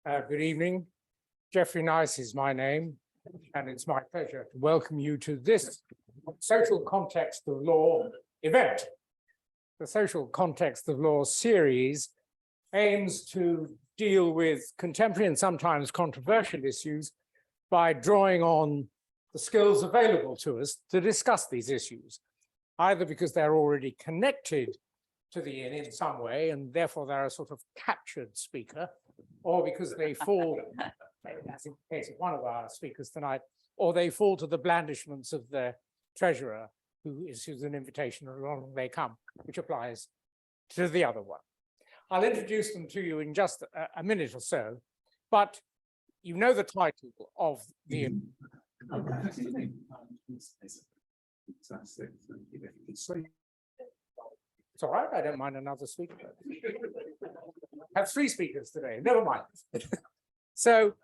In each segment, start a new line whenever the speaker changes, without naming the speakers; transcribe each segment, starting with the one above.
Good evening. Geoffrey Nice is my name, and it's my pleasure to welcome you to this Social Context of Law event. The Social Context of Law series aims to deal with contemporary and sometimes controversial issues by drawing on the skills available to us to discuss these issues, either because they're already connected to the in some way, and therefore they're a sort of captured speaker, or because they fall, as in the case of one of our speakers tonight, or they fall to the blandishments of the treasurer who issues an invitation and along they come, which applies to the other one. I'll introduce them to you in just a minute or so, but you know the title of the... It's all right, I don't mind another speaker. I have 3 speakers today, never mind. So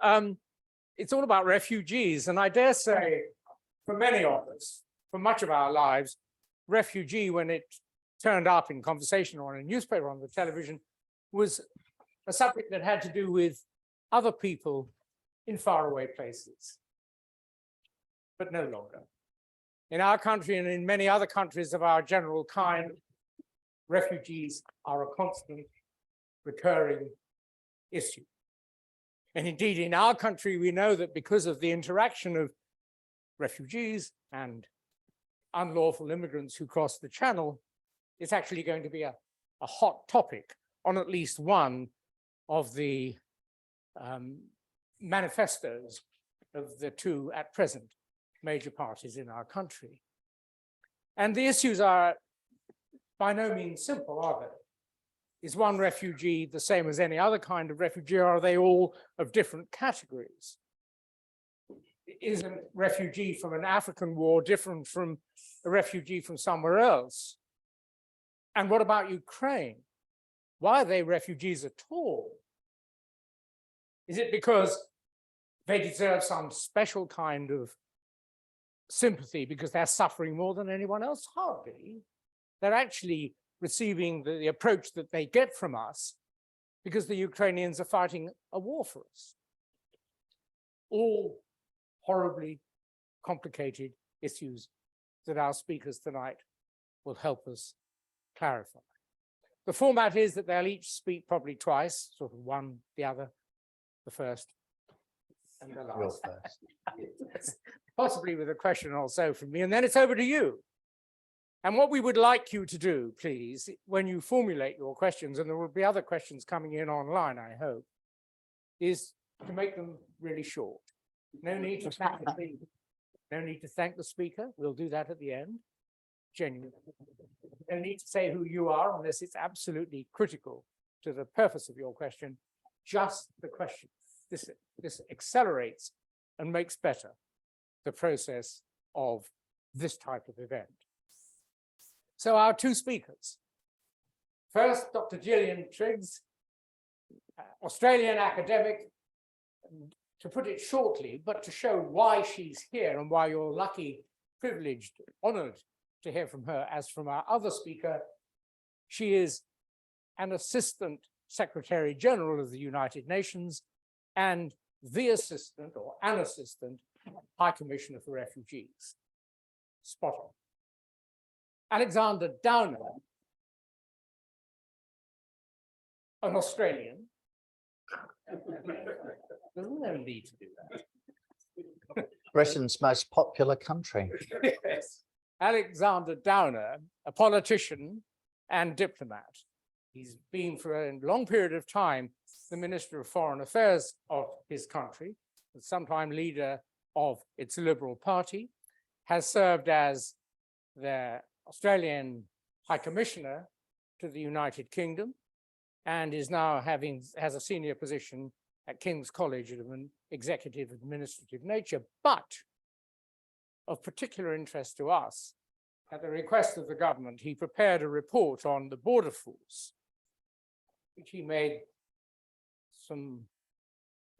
it's all about refugees, and I dare say for many of us, for much of our lives, refugee, when it turned up in conversation or in a newspaper or on the television, was a subject that had to do with other people in faraway places, but no longer. In our country and in many other countries of our general kind, refugees are a constant, recurring issue. And indeed, in our country, we know that because of the interaction of refugees and unlawful immigrants who cross the channel, it's actually going to be a hot topic on at least one of the manifestos of the 2 at present major parties in our country. And the issues are by no means simple, are they? Is one refugee the same as any other kind of refugee, or are they all of different categories? Is a refugee from an African war different from a refugee from somewhere else? And what about Ukraine? Why are they refugees at all? Is it because they deserve some special kind of sympathy because they're suffering more than anyone else? Hardly. They're actually receiving the approach that they get from us because the Ukrainians are fighting a war for us. All horribly complicated issues that our speakers tonight will help us clarify. The format is that they'll each speak probably twice, sort of one, the other, the first, and the last. Possibly with a question or so from me, and then it's over to you. And what we would like you to do, please, when you formulate your questions, and there will be other questions coming in online, I hope, is to make them really short. No need to thank the speaker. We'll do that at the end. Genuinely. No need to say who you are unless it's absolutely critical to the purpose of your question. Just the question. This accelerates and makes better the process of this type of event. So our 2 speakers. First, Dr. Gillian Triggs, Australian academic, to put it shortly, but to show why she's here and why you're lucky, privileged, honored to hear from her as from our other speaker. She is an Assistant Secretary General of the United Nations and the Assistant or an Assistant High Commissioner for Refugees. Spot on. Alexander Downer, an Australian. There's no need to do that.
Britain's most popular country.
Yes. Alexander Downer, a politician and diplomat. He's been for a long period of time the Minister of Foreign Affairs of his country, and sometime leader of its Liberal Party, has served as the Australian High Commissioner to the United Kingdom, and is now has a senior position at King's College of an executive administrative nature. But of particular interest to us, at the request of the government, he prepared a report on the border force, which he made some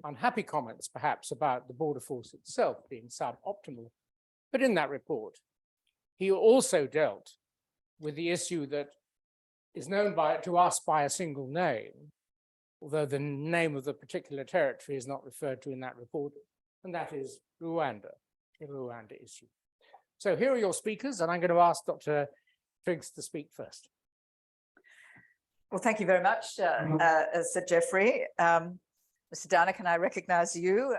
unhappy comments perhaps about the border force itself being suboptimal. But in that report, he also dealt with the issue that is known to us by a single name, although the name of the particular territory is not referred to in that report, and that is Rwanda, the Rwanda issue. So here are your speakers, and I'm going to ask Dr. Triggs to speak first.
Well, thank you very much, Sir Geoffrey. Mr. Dana, can I recognize you?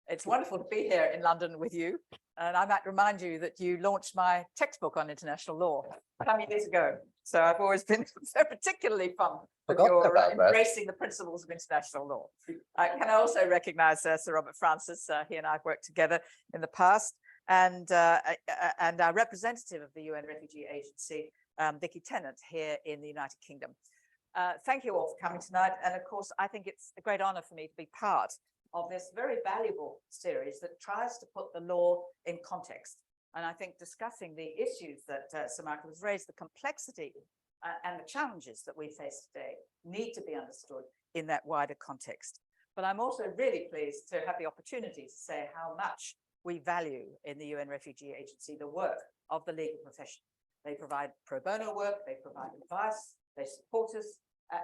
It's wonderful to be here in London with you. And I might remind you that you launched my textbook on international law some years ago. So I've always been particularly fond of your embracing the principles of international law. Can I also recognize Sir Robert Francis? He and I have worked together in the past. And our representative of the UN Refugee Agency, Vicky Tennant, here in the United Kingdom. Thank you all for coming tonight. And of course, I think it's a great honor for me to be part of this very valuable series that tries to put the law in context. And I think discussing the issues that Sir Michael has raised, the complexity and the challenges that we face today need to be understood in that wider context. But I'm also really pleased to have the opportunity to say how much we value in the UN Refugee Agency the work of the legal profession. They provide pro bono work, they provide advice, they support us,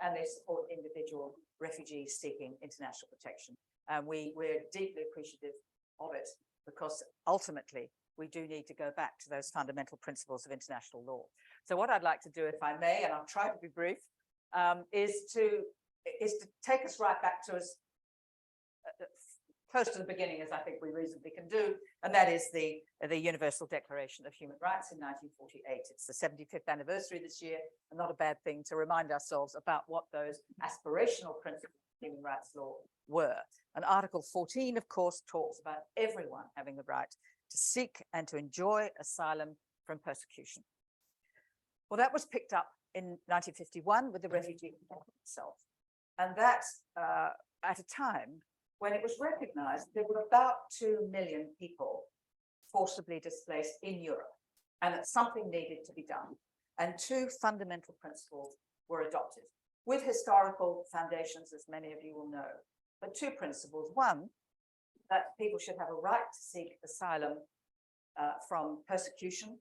and they support individual refugees seeking international protection. And we're deeply appreciative of it because ultimately we do need to go back to those fundamental principles of international law. So what I'd like to do, if I may, and I'll try to be brief, is to take us right back to as close to the beginning as I think we reasonably can do, and that is the Universal Declaration of Human Rights in 1948. It's the 75th anniversary this year, and not a bad thing to remind ourselves about what those aspirational principles of human rights law were. And Article 14, of course, talks about everyone having the right to seek and to enjoy asylum from persecution. Well, that was picked up in 1951 with the Refugee Convention itself. And that at a time when it was recognized there were about 2 million people forcibly displaced in Europe, and that something needed to be done. And two fundamental principles were adopted with historical foundations, as many of you will know. But two principles: one, that people should have a right to seek asylum from persecution,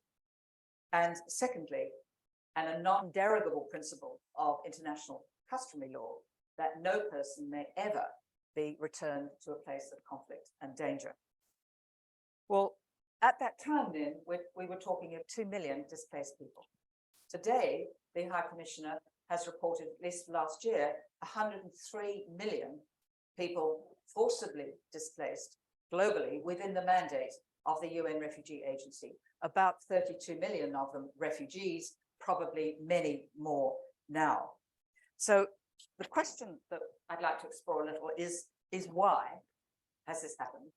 and secondly, and a non-derogable principle of international customary law, that no person may ever be returned to a place of conflict and danger. Well, at that time then, we were talking of 2 million displaced people. Today, the High Commissioner has reported, at least last year, 103 million people forcibly displaced globally within the mandate of the UN Refugee Agency. About 32 million of them refugees, probably many more now. So the question that I'd like to explore a little is why has this happened?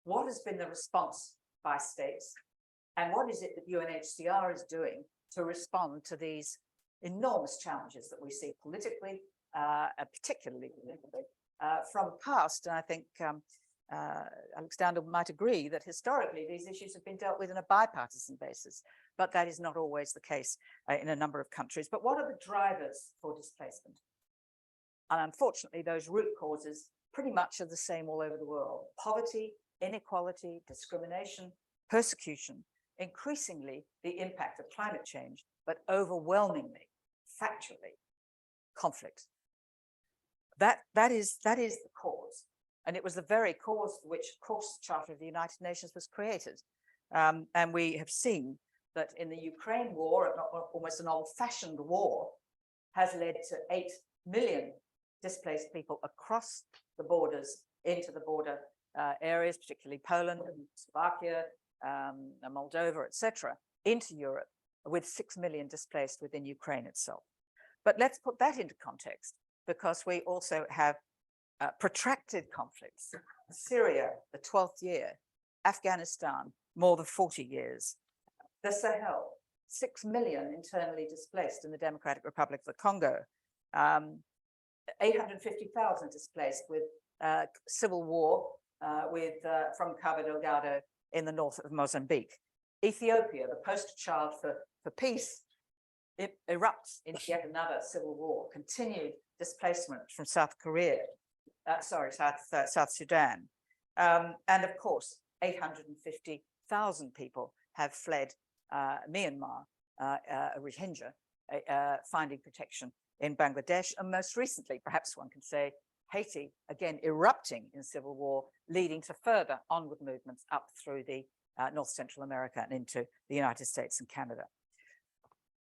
What has been the response by states? And what is it that UNHCR is doing to respond to these enormous challenges that we see politically, particularly politically, from past? And I think Alexander might agree that historically these issues have been dealt with on a bipartisan basis, but that is not always the case in a number of countries. But what are the drivers for displacement? And unfortunately, those root causes pretty much are the same all over the world: poverty, inequality, discrimination, persecution, increasingly the impact of climate change, but overwhelmingly, factually, conflict. That is the cause. And it was the very cause for which, of course, the Charter of the United Nations was created. And we have seen that in the Ukraine war, almost an old-fashioned war, has led to 8 million displaced people across the borders into the border areas, particularly Poland and Slovakia, Moldova, etc., into Europe, with 6 million displaced within Ukraine itself. But let's put that into context, because we also have protracted conflicts. Syria, the 12th year; Afghanistan, more than 40 years; the Sahel, 6 million internally displaced in the Democratic Republic of the Congo; 850,000 displaced with civil war from Cabo Delgado in the north of Mozambique. Ethiopia, the poster child for peace, it erupts into yet another civil war. Continued displacement from South Sudan. And of course, 850,000 people have fled Myanmar, Rohingya, finding protection in Bangladesh, and most recently, perhaps one can say, Haiti, again, erupting in civil war, leading to further onward movements up through the North Central America and into the United States and Canada.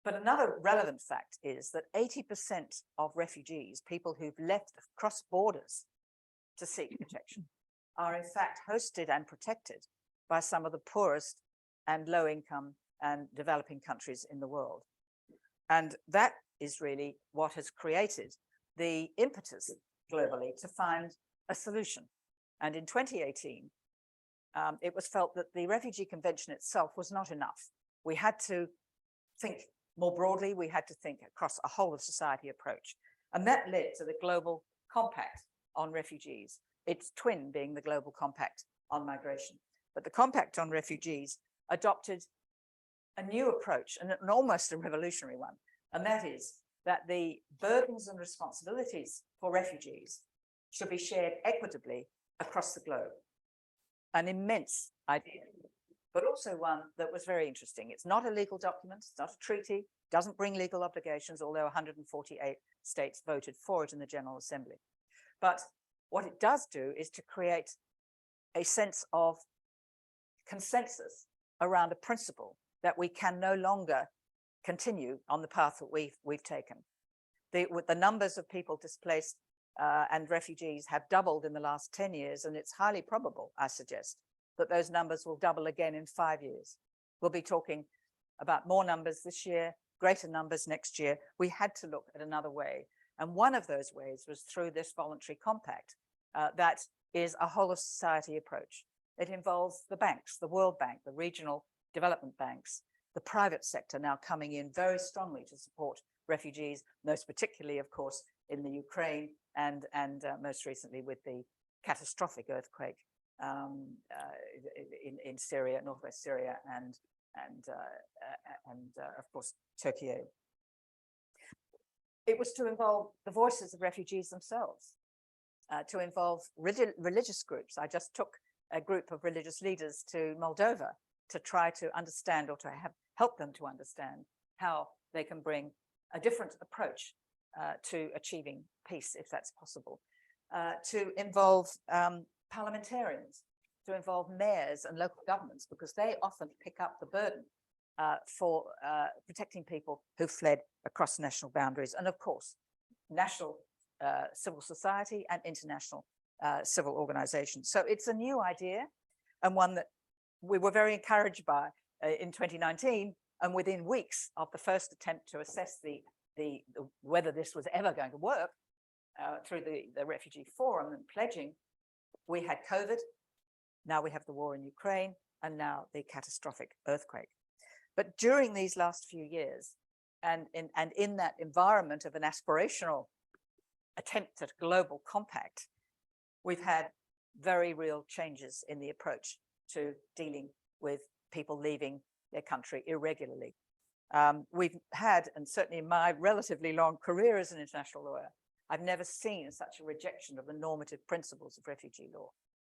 But another relevant fact is that 80% of refugees, people who've left across borders to seek protection, are in fact hosted and protected by some of the poorest and low income and developing countries in the world. And that is really what has created the impetus globally to find a solution. And in 2018, it was felt that the Refugee Convention itself was not enough. We had to think more broadly, we had to think across a whole of society approach. And that led to the Global Compact on Refugees, its twin being the Global Compact on Migration. But the Compact on Refugees adopted a new approach, and an almost a revolutionary one, and that is that the burdens and responsibilities for refugees should be shared equitably across the globe. An immense idea, but also one that was very interesting. It's not a legal document, it's not a treaty, doesn't bring legal obligations, although 148 states voted for it in the General Assembly. But what it does do is to create a sense of consensus around a principle that we can no longer continue on the path that we've taken. The numbers of people displaced and refugees have doubled in the last 10 years, and it's highly probable, I suggest, that those numbers will double again in 5 years. We'll be talking about more numbers this year, greater numbers next year. We had to look at another way. And one of those ways was through this voluntary compact that is a whole of society approach. It involves the banks, the World Bank, the regional development banks, the private sector now coming in very strongly to support refugees, most particularly, of course, in the Ukraine and most recently with the catastrophic earthquake in Syria, northwest Syria, and of course, Turkey. It was to involve the voices of refugees themselves, to involve religious groups. I just took a group of religious leaders to Moldova to try to understand, or to help them to understand how they can bring a different approach to achieving peace, if that's possible, to involve parliamentarians, to involve mayors and local governments, because they often pick up the burden for protecting people who fled across national boundaries, and of course, national civil society and international civil organizations. So it's a new idea, and one that we were very encouraged by in 2019, and within weeks of the first attempt to assess whether this was ever going to work through the Refugee Forum and pledging, we had COVID, now we have the war in Ukraine, and now the catastrophic earthquake. But during these last few years, and in that environment of an aspirational attempt at a global compact, we've had very real changes in the approach to dealing with people leaving their country irregularly. We've had, and certainly in my relatively long career as an international lawyer, I've never seen such a rejection of the normative principles of refugee law.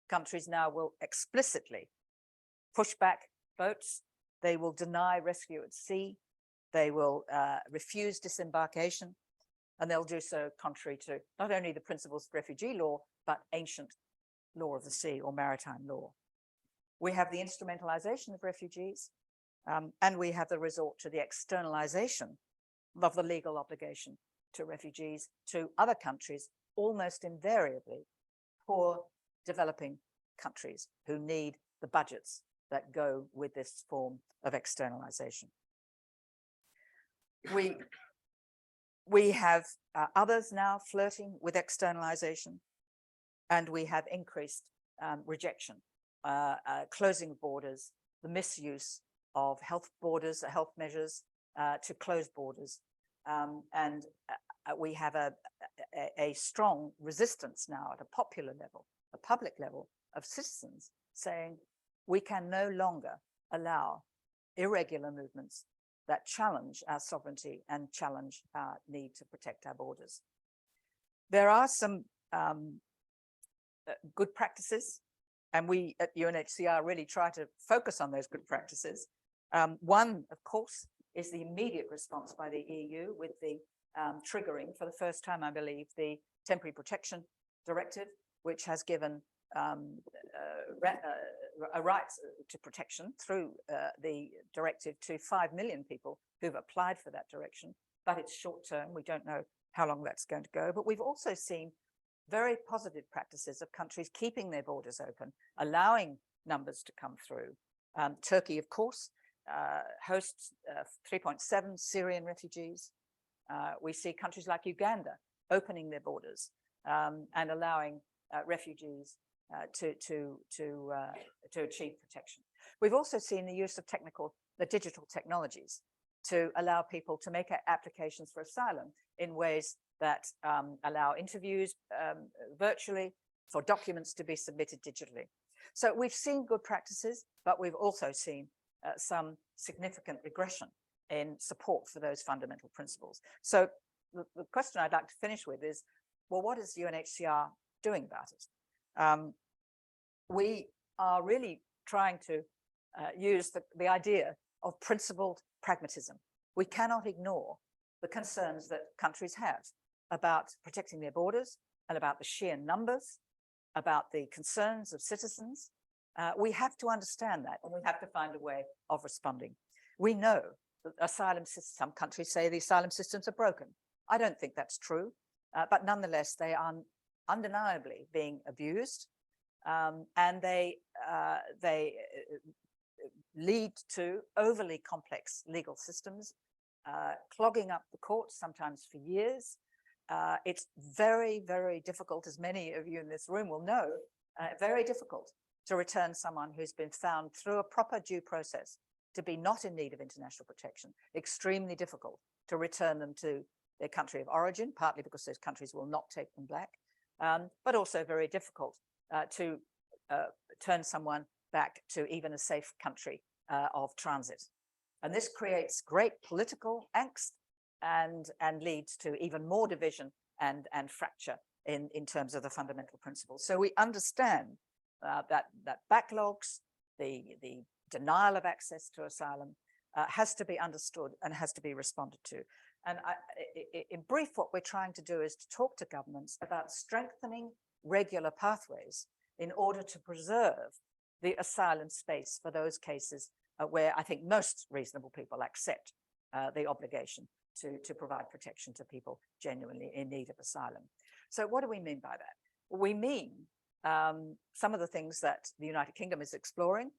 Countries now will explicitly push back boats, they will deny rescue at sea, they will refuse disembarkation, and they'll do so contrary to not only the principles of refugee law, but ancient law of the sea or maritime law. We have the instrumentalization of refugees, and we have the resort to the externalization of the legal obligation to refugees to other countries, almost invariably poor developing countries who need the budgets that go with this form of externalization. We have others now flirting with externalization, and we have increased rejection, closing of borders, the misuse of health borders, health measures to close borders. And we have a strong resistance now at a popular level, a public level of citizens saying we can no longer allow irregular movements that challenge our sovereignty and challenge our need to protect our borders. There are some good practices, and we at UNHCR really try to focus on those good practices. One, of course, is the immediate response by the EU with the triggering for the first time, I believe, the Temporary Protection Directive, which has given a right to protection through the directive to 5 million people who've applied for that direction. But it's short term. We don't know how long that's going to go. But we've also seen very positive practices of countries keeping their borders open, allowing numbers to come through. Turkey, of course, hosts 3.7 Syrian refugees. We see countries like Uganda opening their borders and allowing refugees to achieve protection. We've also seen the use of the digital technologies to allow people to make applications for asylum in ways that allow interviews virtually, for documents to be submitted digitally. So we've seen good practices, but we've also seen some significant regression in support for those fundamental principles. So the question I'd like to finish with is, well, what is UNHCR doing about it? We are really trying to use the idea of principled pragmatism. We cannot ignore the concerns that countries have about protecting their borders and about the sheer numbers, about the concerns of citizens. We have to understand that, and we have to find a way of responding. We know that asylum systems, some countries say the asylum systems are broken. I don't think that's true, but nonetheless, they are undeniably being abused, and they lead to overly complex legal systems, clogging up the courts sometimes for years. It's very, very difficult, as many of you in this room will know, very difficult to return someone who's been found through a proper due process to be not in need of international protection. Extremely difficult to return them to their country of origin, partly because those countries will not take them back, but also very difficult to turn someone back to even a safe country of transit. And this creates great political angst and leads to even more division and fracture in terms of the fundamental principles. So we understand that backlogs, the denial of access to asylum has to be understood and has to be responded to. And in brief, what we're trying to do is to talk to governments about strengthening regular pathways in order to preserve the asylum space for those cases where I think most reasonable people accept the obligation to provide protection to people genuinely in need of asylum. So what do we mean by that? We mean some of the things that the United Kingdom is exploring,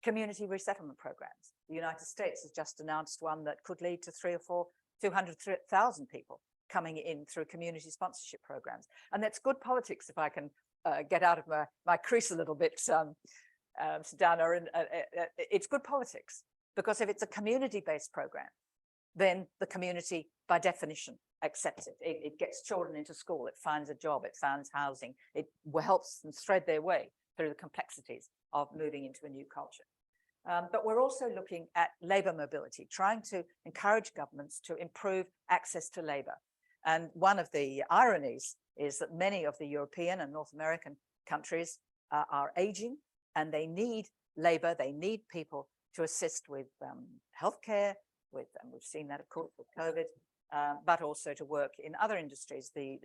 community resettlement programs. The United States has just announced one that could lead to 200,000 people coming in through community sponsorship programs. And that's good politics, if I can get out of my crease a little bit, Dana. It's good politics, because if it's a community-based program, then the community, by definition, accepts it. It gets children into school, it finds a job, it finds housing, it helps them thread their way through the complexities of moving into a new culture. But we're also looking at labour mobility, trying to encourage governments to improve access to labour. And one of the ironies is that many of the European and North American countries are aging, and they need labour, they need people to assist with healthcare, we've seen that, of course, with COVID, but also to work in other industries, the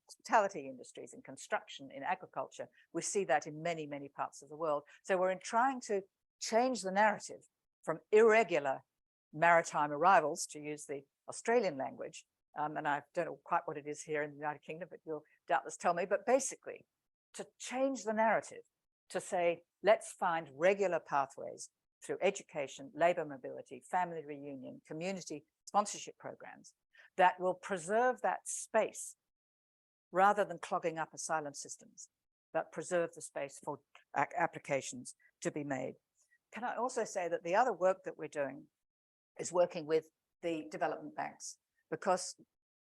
hospitality industries, in construction, in agriculture. We see that in many, many parts of the world. So we're trying to change the narrative from irregular maritime arrivals, to use the Australian language, and I don't know quite what it is here in the United Kingdom, but you'll doubtless tell me, but basically to change the narrative, to say, let's find regular pathways through education, labour mobility, family reunion, community sponsorship programs that will preserve that space rather than clogging up asylum systems, but preserve the space for applications to be made. Can I also say that the other work that we're doing is working with the development banks, because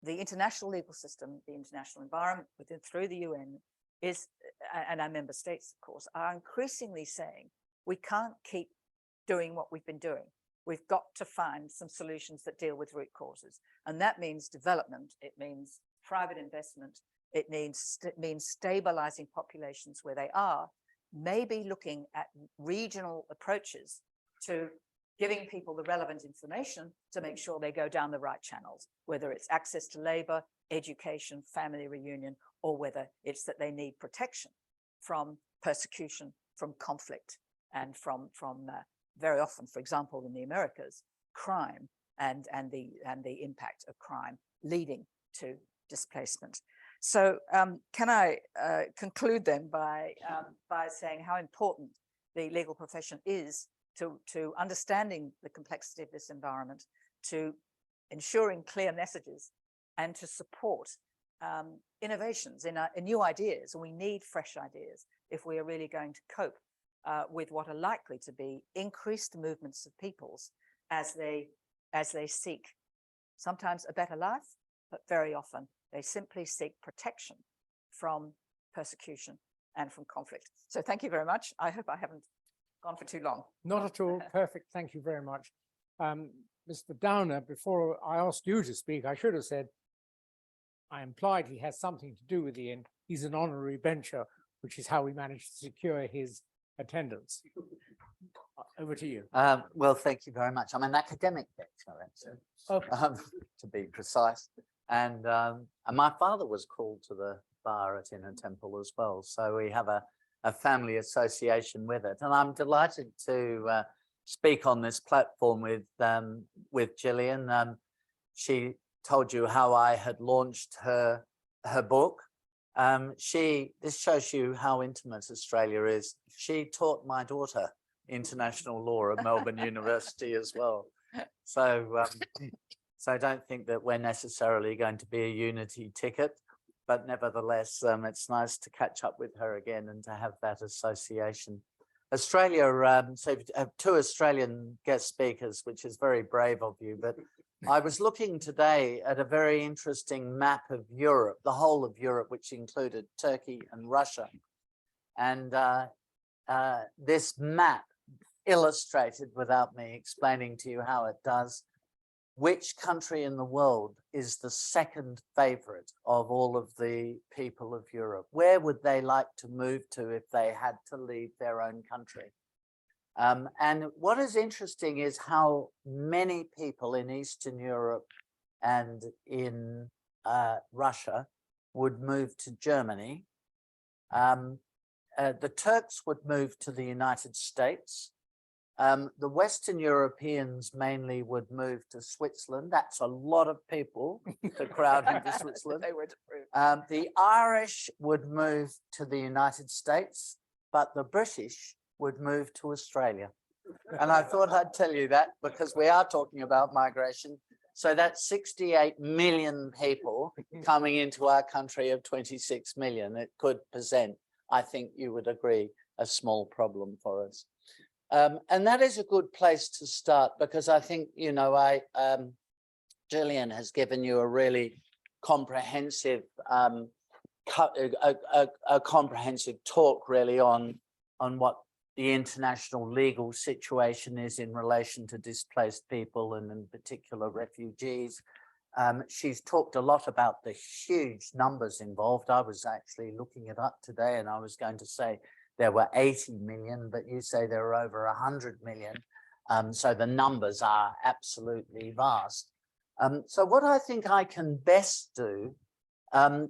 the international legal system, the international environment through the UN is, and our member states, of course, are increasingly saying we can't keep doing what we've been doing. We've got to find some solutions that deal with root causes. And that means development, it means private investment, it means stabilizing populations where they are, maybe looking at regional approaches to giving people the relevant information to make sure they go down the right channels, whether it's access to labor, education, family reunion, or whether it's that they need protection from persecution, from conflict, and from very often, for example, in the Americas, crime and the impact of crime leading to displacement. So can I conclude then by saying how important the legal profession is to understanding the complexity of this environment, to ensuring clear messages, and to support innovations in new ideas. And we need fresh ideas if we are really going to cope with what are likely to be increased movements of peoples as they seek sometimes a better life, but very often they simply seek protection from persecution and from conflict. So thank you very much. I hope I haven't gone for too long.
Not at all. Perfect. Thank you very much. Mr. Downer, before I asked you to speak, I should have said, I implied he has something to do with the end. He's an honorary bencher, which is how we managed to secure his attendance. Over to you.
Well, thank you very much. I'm an academic bencher, actually, to be precise. And my father was called to the bar at Inner Temple as well. So we have a family association with it. And I'm delighted to speak on this platform with Gillian. She told you how I had launched her book. This shows you how intimate Australia is. She taught my daughter international law at Melbourne University as well. So I don't think that we're necessarily going to be a unity ticket, but nevertheless, it's nice to catch up with her again and to have that association. Australia, so you have 2 Australian guest speakers, which is very brave of you, but I was looking today at a very interesting map of Europe, the whole of Europe, which included Turkey and Russia. And this map illustrated, without me explaining to you how it does, which country in the world is the second favorite of all of the people of Europe? Where would they like to move to if they had to leave their own country? And what is interesting is how many people in Eastern Europe and in Russia would move to Germany. The Turks would move to the United States. The Western Europeans mainly would move to Switzerland. That's a lot of people to crowd into Switzerland.
They would.
The Irish would move to the United States, but the British would move to Australia. And I thought I'd tell you that because we are talking about migration. So that's 68 million people coming into our country of 26 million. It could present, I think you would agree, a small problem for us. And that is a good place to start because I think, you know, Gillian has given you a really comprehensive, a comprehensive talk really on what the international legal situation is in relation to displaced people and in particular refugees. She's talked a lot about the huge numbers involved. I was actually looking it up today and I was going to say there were 80 million, but you say there are over 100 million. So the numbers are absolutely vast. So what I think I can best do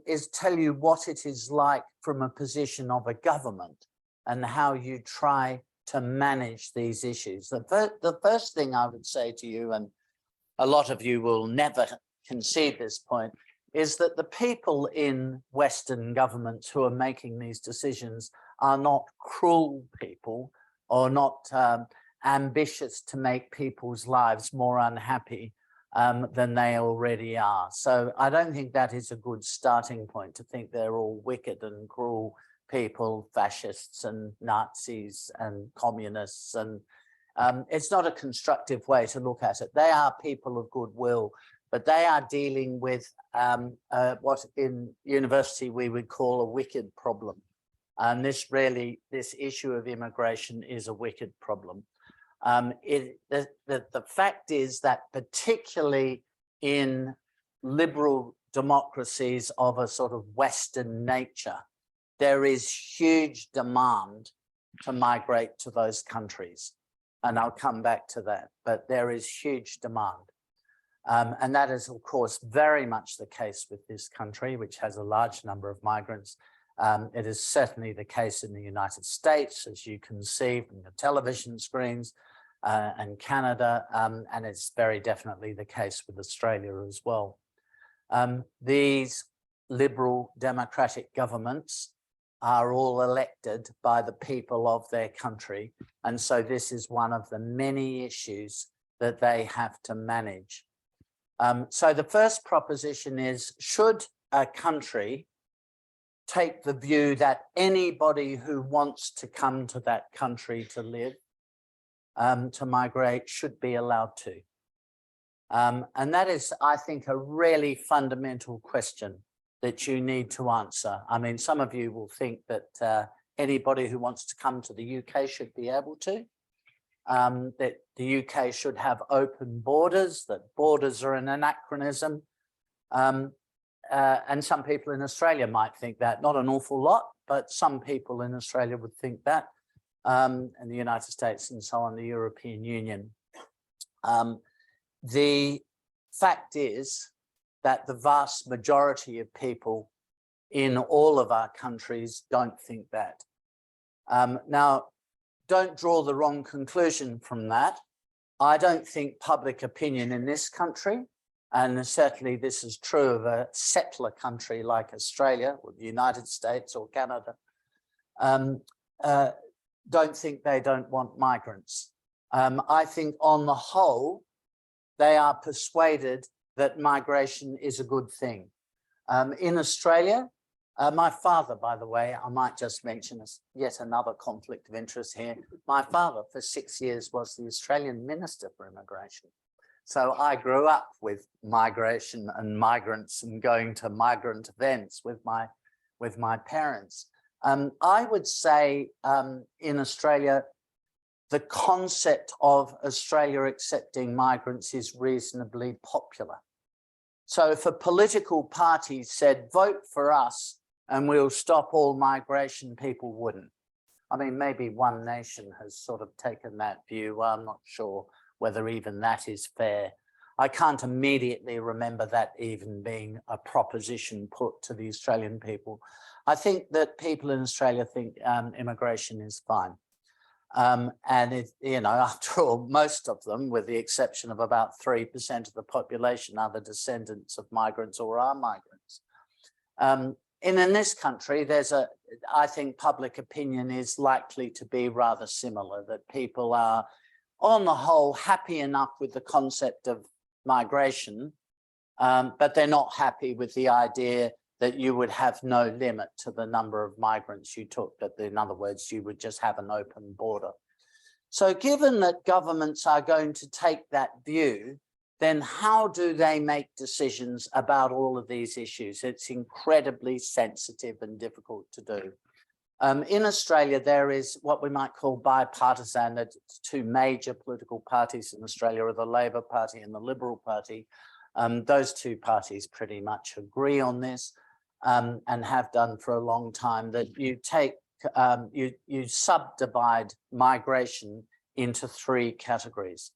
is tell you what it is like from a position of a government and how you try to manage these issues. The first thing I would say to you, and a lot of you will never concede this point, is that the people in Western governments who are making these decisions are not cruel people or not ambitious to make people's lives more unhappy than they already are. So I don't think that is a good starting point to think they're all wicked and cruel people, fascists and Nazis and communists. And it's not a constructive way to look at it. They are people of goodwill, but they are dealing with what in university we would call a wicked problem. And this issue of immigration is a wicked problem. The fact is that particularly in liberal democracies of a sort of Western nature, there is huge demand to migrate to those countries. and I'll come back to that, but there is huge demand. And that is, of course, very much the case with this country, which has a large number of migrants. It is certainly the case in the United States, as you can see from the television screens, and Canada, and it's very definitely the case with Australia as well. These liberal democratic governments are all elected by the people of their country. And so this is one of the many issues that they have to manage. So the first proposition is, should a country take the view that anybody who wants to come to that country to live, to migrate, should be allowed to? And that is, I think, a really fundamental question that you need to answer. I mean, some of you will think that anybody who wants to come to the UK should be able to, that the UK should have open borders, that borders are an anachronism. And some people in Australia might think that, not an awful lot, but some people in Australia would think that, and the United States and so on, the European Union. The fact is that the vast majority of people in all of our countries don't think that. Now, don't draw the wrong conclusion from that. I don't think public opinion in this country, and certainly this is true of a settler country like Australia or the United States or Canada, don't think they don't want migrants. I think on the whole, they are persuaded that migration is a good thing. In Australia, my father, by the way, I might just mention yet another conflict of interest here. My father for 6 years was the Australian Minister for Immigration. So I grew up with migration and migrants and going to migrant events with my parents. I would say in Australia, the concept of Australia accepting migrants is reasonably popular. So if a political party said, vote for us and we'll stop all migration, people wouldn't. I mean, maybe One Nation has sort of taken that view. I'm not sure whether even that is fair. I can't immediately remember that even being a proposition put to the Australian people. I think that people in Australia think immigration is fine. And it, you know, after all, most of them, with the exception of about 3% of the population, are the descendants of migrants or are migrants. In this country, I think public opinion is likely to be rather similar, that people are, on the whole, happy enough with the concept of migration, but they're not happy with the idea that you would have no limit to the number of migrants you took, that in other words, you would just have an open border. So given that governments are going to take that view, then how do they make decisions about all of these issues? It's incredibly sensitive and difficult to do. In Australia, there is what we might call bipartisan. The two major political parties in Australia are the Labor Party and the Liberal Party. Those two parties pretty much agree on this. And have done for a long time, that you take, you subdivide migration into three categories.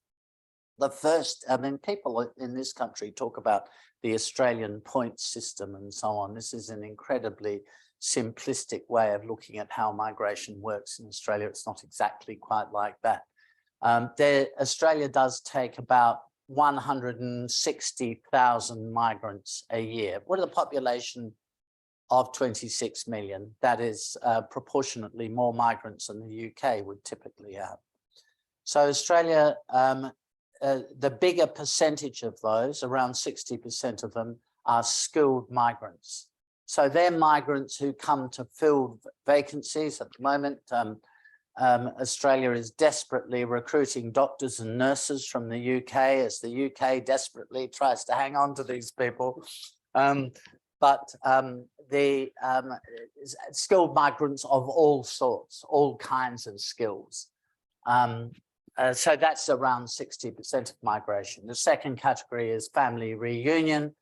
The first, I mean, people in this country talk about the Australian point system and so on. This is an incredibly simplistic way of looking at how migration works in Australia. It's not exactly quite like that. Australia does take about 160,000 migrants a year. What are the population of 26 million? That is proportionately more migrants than the UK would typically have. So Australia, the bigger percentage of those, around 60% of them, are skilled migrants. So they're migrants who come to fill vacancies. At the moment, Australia is desperately recruiting doctors and nurses from the UK, as the UK desperately tries to hang on to these people. But the skilled migrants of all sorts, all kinds of skills. So that's around 60% of migration. The second category is family reunion.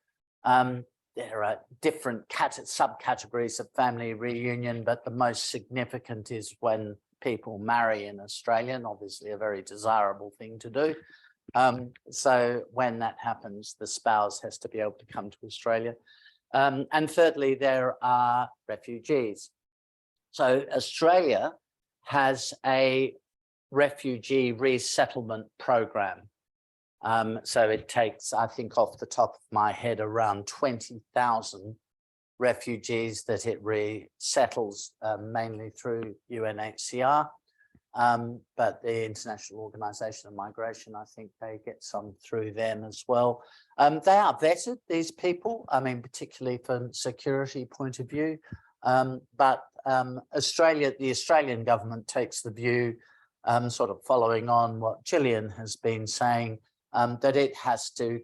There are different subcategories of family reunion, but the most significant is when people marry in Australia, and obviously a very desirable thing to do. So when that happens, the spouse has to be able to come to Australia. And thirdly, there are refugees. So Australia has a refugee resettlement program. So it takes, I think off the top of my head, around 20,000 refugees that it resettles, mainly through UNHCR. But the International Organization of Migration, I think they get some through them as well. They are vetted, these people, I mean, particularly from security point of view. But the Australian government takes the view, sort of following on what Gillian has been saying, that it has to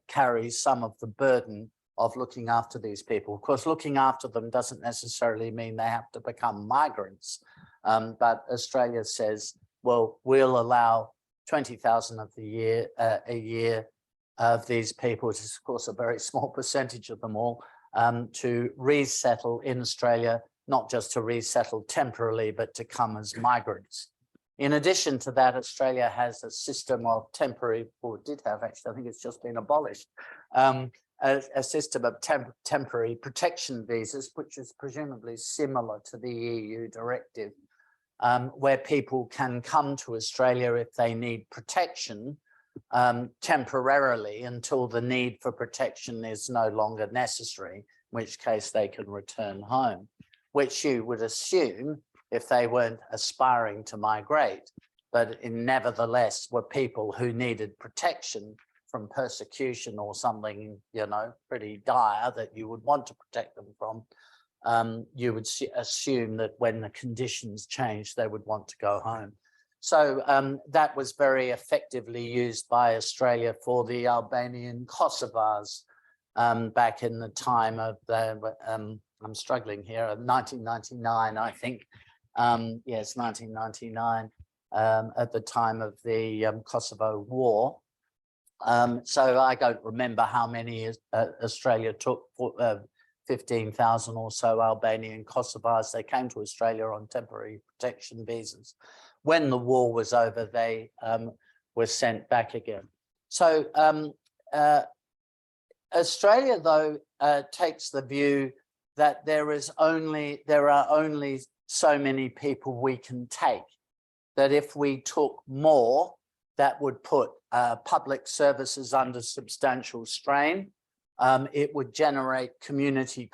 carry some of the burden of looking after these people. Of course, looking after them doesn't necessarily mean they have to become migrants. But Australia says, well, we'll allow 20,000 of a year of these people, which is of course a very small percentage of them all, to resettle in Australia, not just to resettle temporarily, but to come as migrants. In addition to that, Australia has a system of temporary, or did have actually, I think it's just been abolished, a system of temporary protection visas, which is presumably similar to the EU directive, where people can come to Australia if they need protection temporarily until the need for protection is no longer necessary, in which case they can return home, which you would assume if they weren't aspiring to migrate, but nevertheless were people who needed protection from persecution or something, you know, pretty dire that you would want to protect them from. You would assume that when the conditions change, they would want to go home. So that was very effectively used by Australia for the Albanian Kosovars back in the time of the, I'm struggling here, 1999, I think. Yes, 1999, at the time of the Kosovo War. So I don't remember how many Australia took, 15,000 or so Albanian Kosovars. They came to Australia on temporary protection visas. When the war was over, they were sent back again. So Australia, though, takes the view that there are only so many people we can take, that if we took more, that would put public services under substantial strain. It would generate community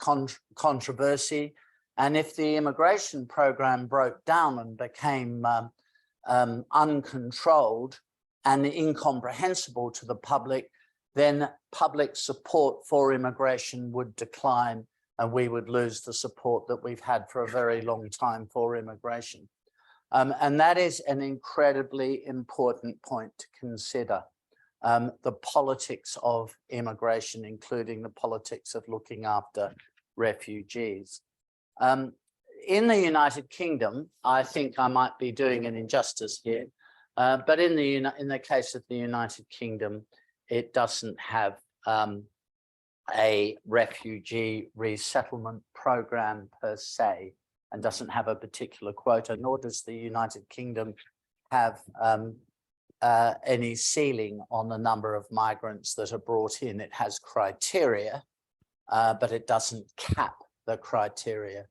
controversy. And if the immigration program broke down and became uncontrolled and incomprehensible to the public, then public support for immigration would decline, and we would lose the support that we've had for a very long time for immigration. And that is an incredibly important point to consider. The politics of immigration, including the politics of looking after refugees. In the United Kingdom, I think I might be doing an injustice here, but in the case of the United Kingdom, it doesn't have a refugee resettlement program per se, and doesn't have a particular quota, nor does the United Kingdom have any ceiling on the number of migrants that are brought in. It has criteria, but it doesn't cap the criteria.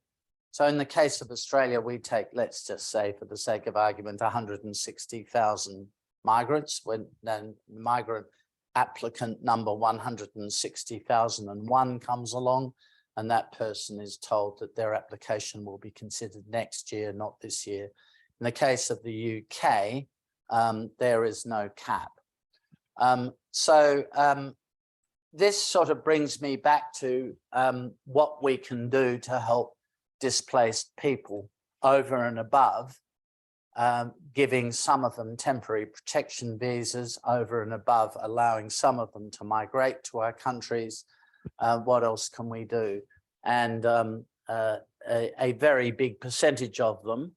So in the case of Australia, we take, let's just say for the sake of argument, 160,000 migrants. When then migrant applicant number 160,001 comes along, and that person is told that their application will be considered next year, not this year. In the case of the UK, there is no cap. This sort of brings me back to what we can do to help displaced people over and above giving some of them temporary protection visas, over and above allowing some of them to migrate to our countries. What else can we do? And a very big percentage of them,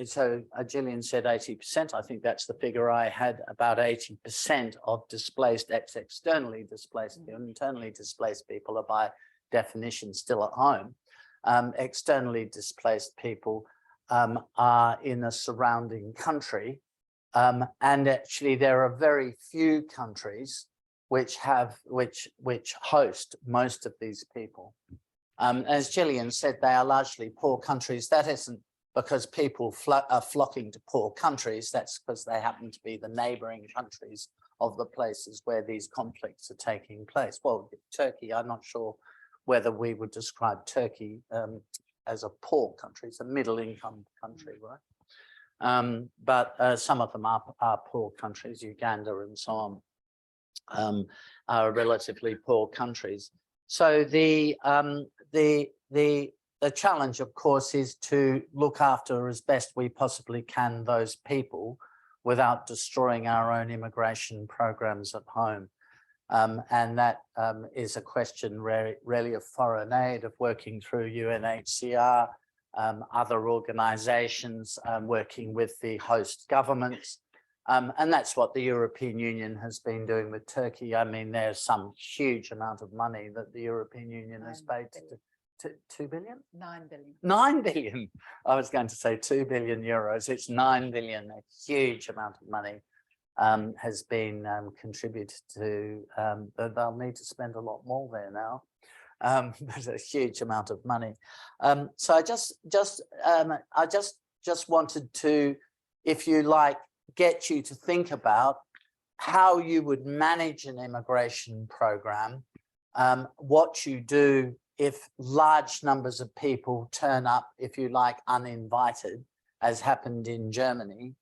so Gillian said 80%, I think that's the figure I had, about 80% of displaced, externally displaced, internally displaced people are by definition still at home. Externally displaced people are in a surrounding country. And actually there are very few countries which host most of these people. As Gillian said, they are largely poor countries. That isn't because people are flocking to poor countries. That's because they happen to be the neighboring countries of the places where these conflicts are taking place. Well, Turkey, I'm not sure whether we would describe Turkey as a poor country. It's a middle income country, right? But some of them are poor countries, Uganda and so on, are relatively poor countries. So the challenge, of course, is to look after as best we possibly can those people without destroying our own immigration programs at home. And that is a question really of foreign aid, of working through UNHCR, other organizations, working with the host governments. And that's what the European Union has been doing with Turkey. I mean, there's some huge amount of money that the European Union has paid to 2 billion?
9 billion.
9 billion. I was going to say 2 billion euros. It's 9 billion, a huge amount of money has been contributed to, but they'll need to spend a lot more there now. But a huge amount of money. So I just wanted to, if you like, get you to think about how you would manage an immigration program, what you do if large numbers of people turn up, if you like, uninvited, as happened in Germany.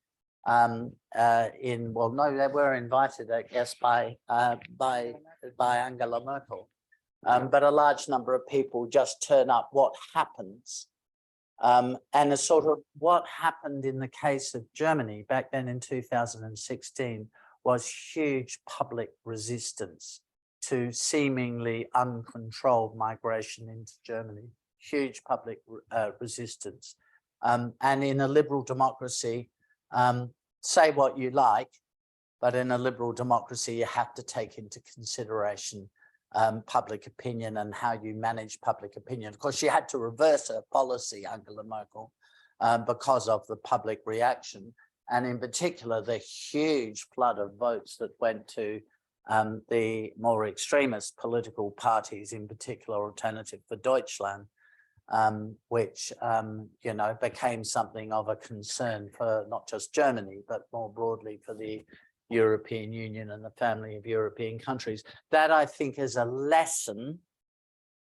Well, no, they were invited, I guess, by Angela Merkel. But a large number of people just turn up. What happens? And a sort of what happened in the case of Germany back then in 2016 was huge public resistance to seemingly uncontrolled migration into Germany, huge public resistance. And in a liberal democracy, say what you like, but in a liberal democracy, you have to take into consideration public opinion and how you manage public opinion. Of course, she had to reverse her policy, Angela Merkel, because of the public reaction. And in particular, the huge flood of votes that went to the more extremist political parties, in particular Alternative for Deutschland, which, you know, became something of a concern for not just Germany, but more broadly for the European Union and the family of European countries. That, I think, is a lesson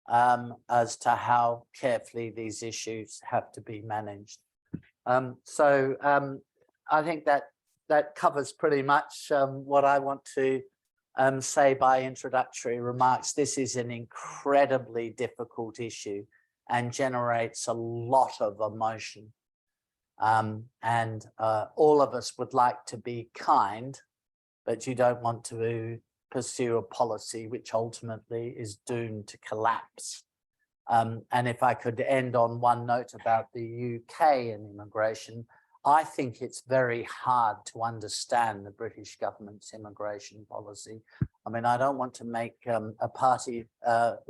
as to how carefully these issues have to be managed. I think that covers pretty much what I want to say by introductory remarks. This is an incredibly difficult issue and generates a lot of emotion. And all of us would like to be kind, but you don't want to pursue a policy which ultimately is doomed to collapse. And if I could end on one note about the UK and immigration, I think it's very hard to understand the British government's immigration policy. I mean, I don't want to make a party,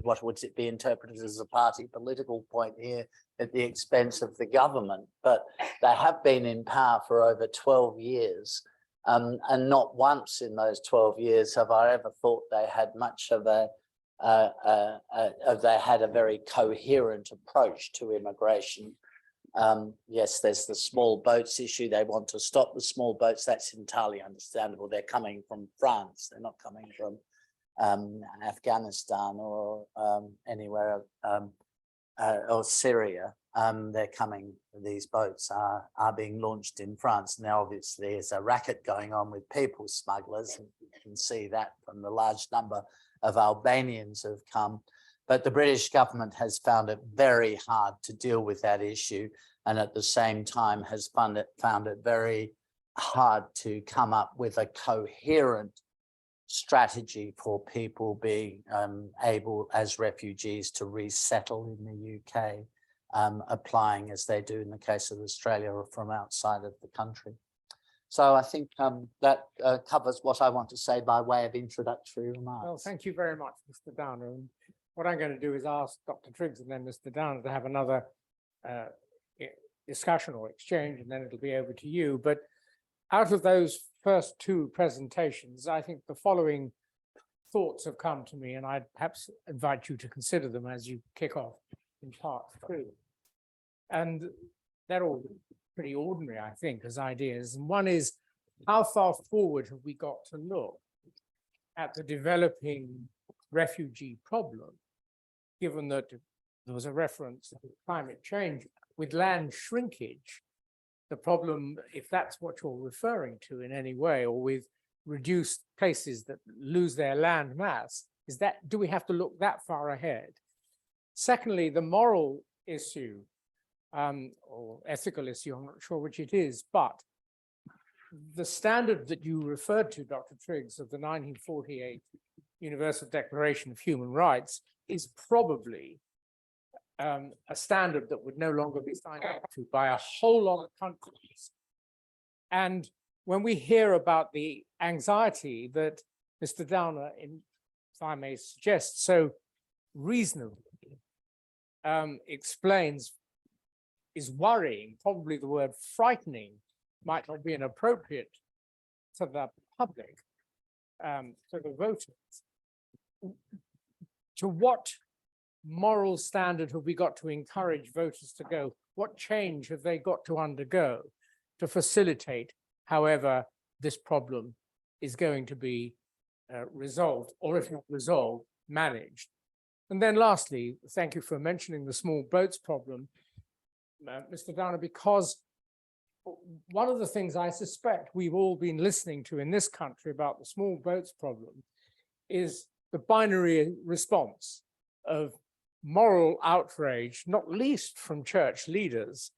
what would it be interpreted as a party political point here at the expense of the government, but they have been in power for over 12 years. And not once in those 12 years have I ever thought they had much of they had a very coherent approach to immigration. Yes, there's the small boats issue. They want to stop the small boats. That's entirely understandable. They're coming from France. They're not coming from Afghanistan or anywhere or Syria. They're coming, these boats are being launched in France. Now, obviously, there's a racket going on with people smugglers. And you can see that from the large number of Albanians who have come. But the British government has found it very hard to deal with that issue, and at the same time has found it very hard to come up with a coherent strategy for people being able as refugees to resettle in the UK, applying as they do in the case of Australia or from outside of the country. So I think that covers what I want to say by way of introductory remarks.
Well, thank you very much, Mr. Downer. And what I'm going to do is ask Dr. Triggs and then Mr. Downer to have another discussion or exchange, and then it'll be over to you. But out of those first two presentations, I think the following thoughts have come to me, and I'd perhaps invite you to consider them as you kick off in part 3. And they're all pretty ordinary, I think, as ideas. And one is, how far forward have we got to look at the developing refugee problem, given that there was a reference to climate change with land shrinkage? The problem, if that's what you're referring to in any way, or with reduced places that lose their land mass, is that, do we have to look that far ahead? Secondly, the moral issue, or ethical issue, I'm not sure which it is, but the standard that you referred to, Dr. Triggs, of the 1948 Universal Declaration of Human Rights is probably a standard that would no longer be signed up to by a whole lot of countries. And when we hear about the anxiety that Mr. Downer, if I may suggest, so reasonably explains, is worrying, probably the word frightening might not be inappropriate to the public, to the voters. To what moral standard have we got to encourage voters to go? What change have they got to undergo to facilitate however this problem is going to be resolved, or if not resolved, managed? And then lastly, thank you for mentioning the small boats problem, Mr. Downer, because one of the things I suspect we've all been listening to in this country about the small boats problem is the binary response of moral outrage, not least from church leaders,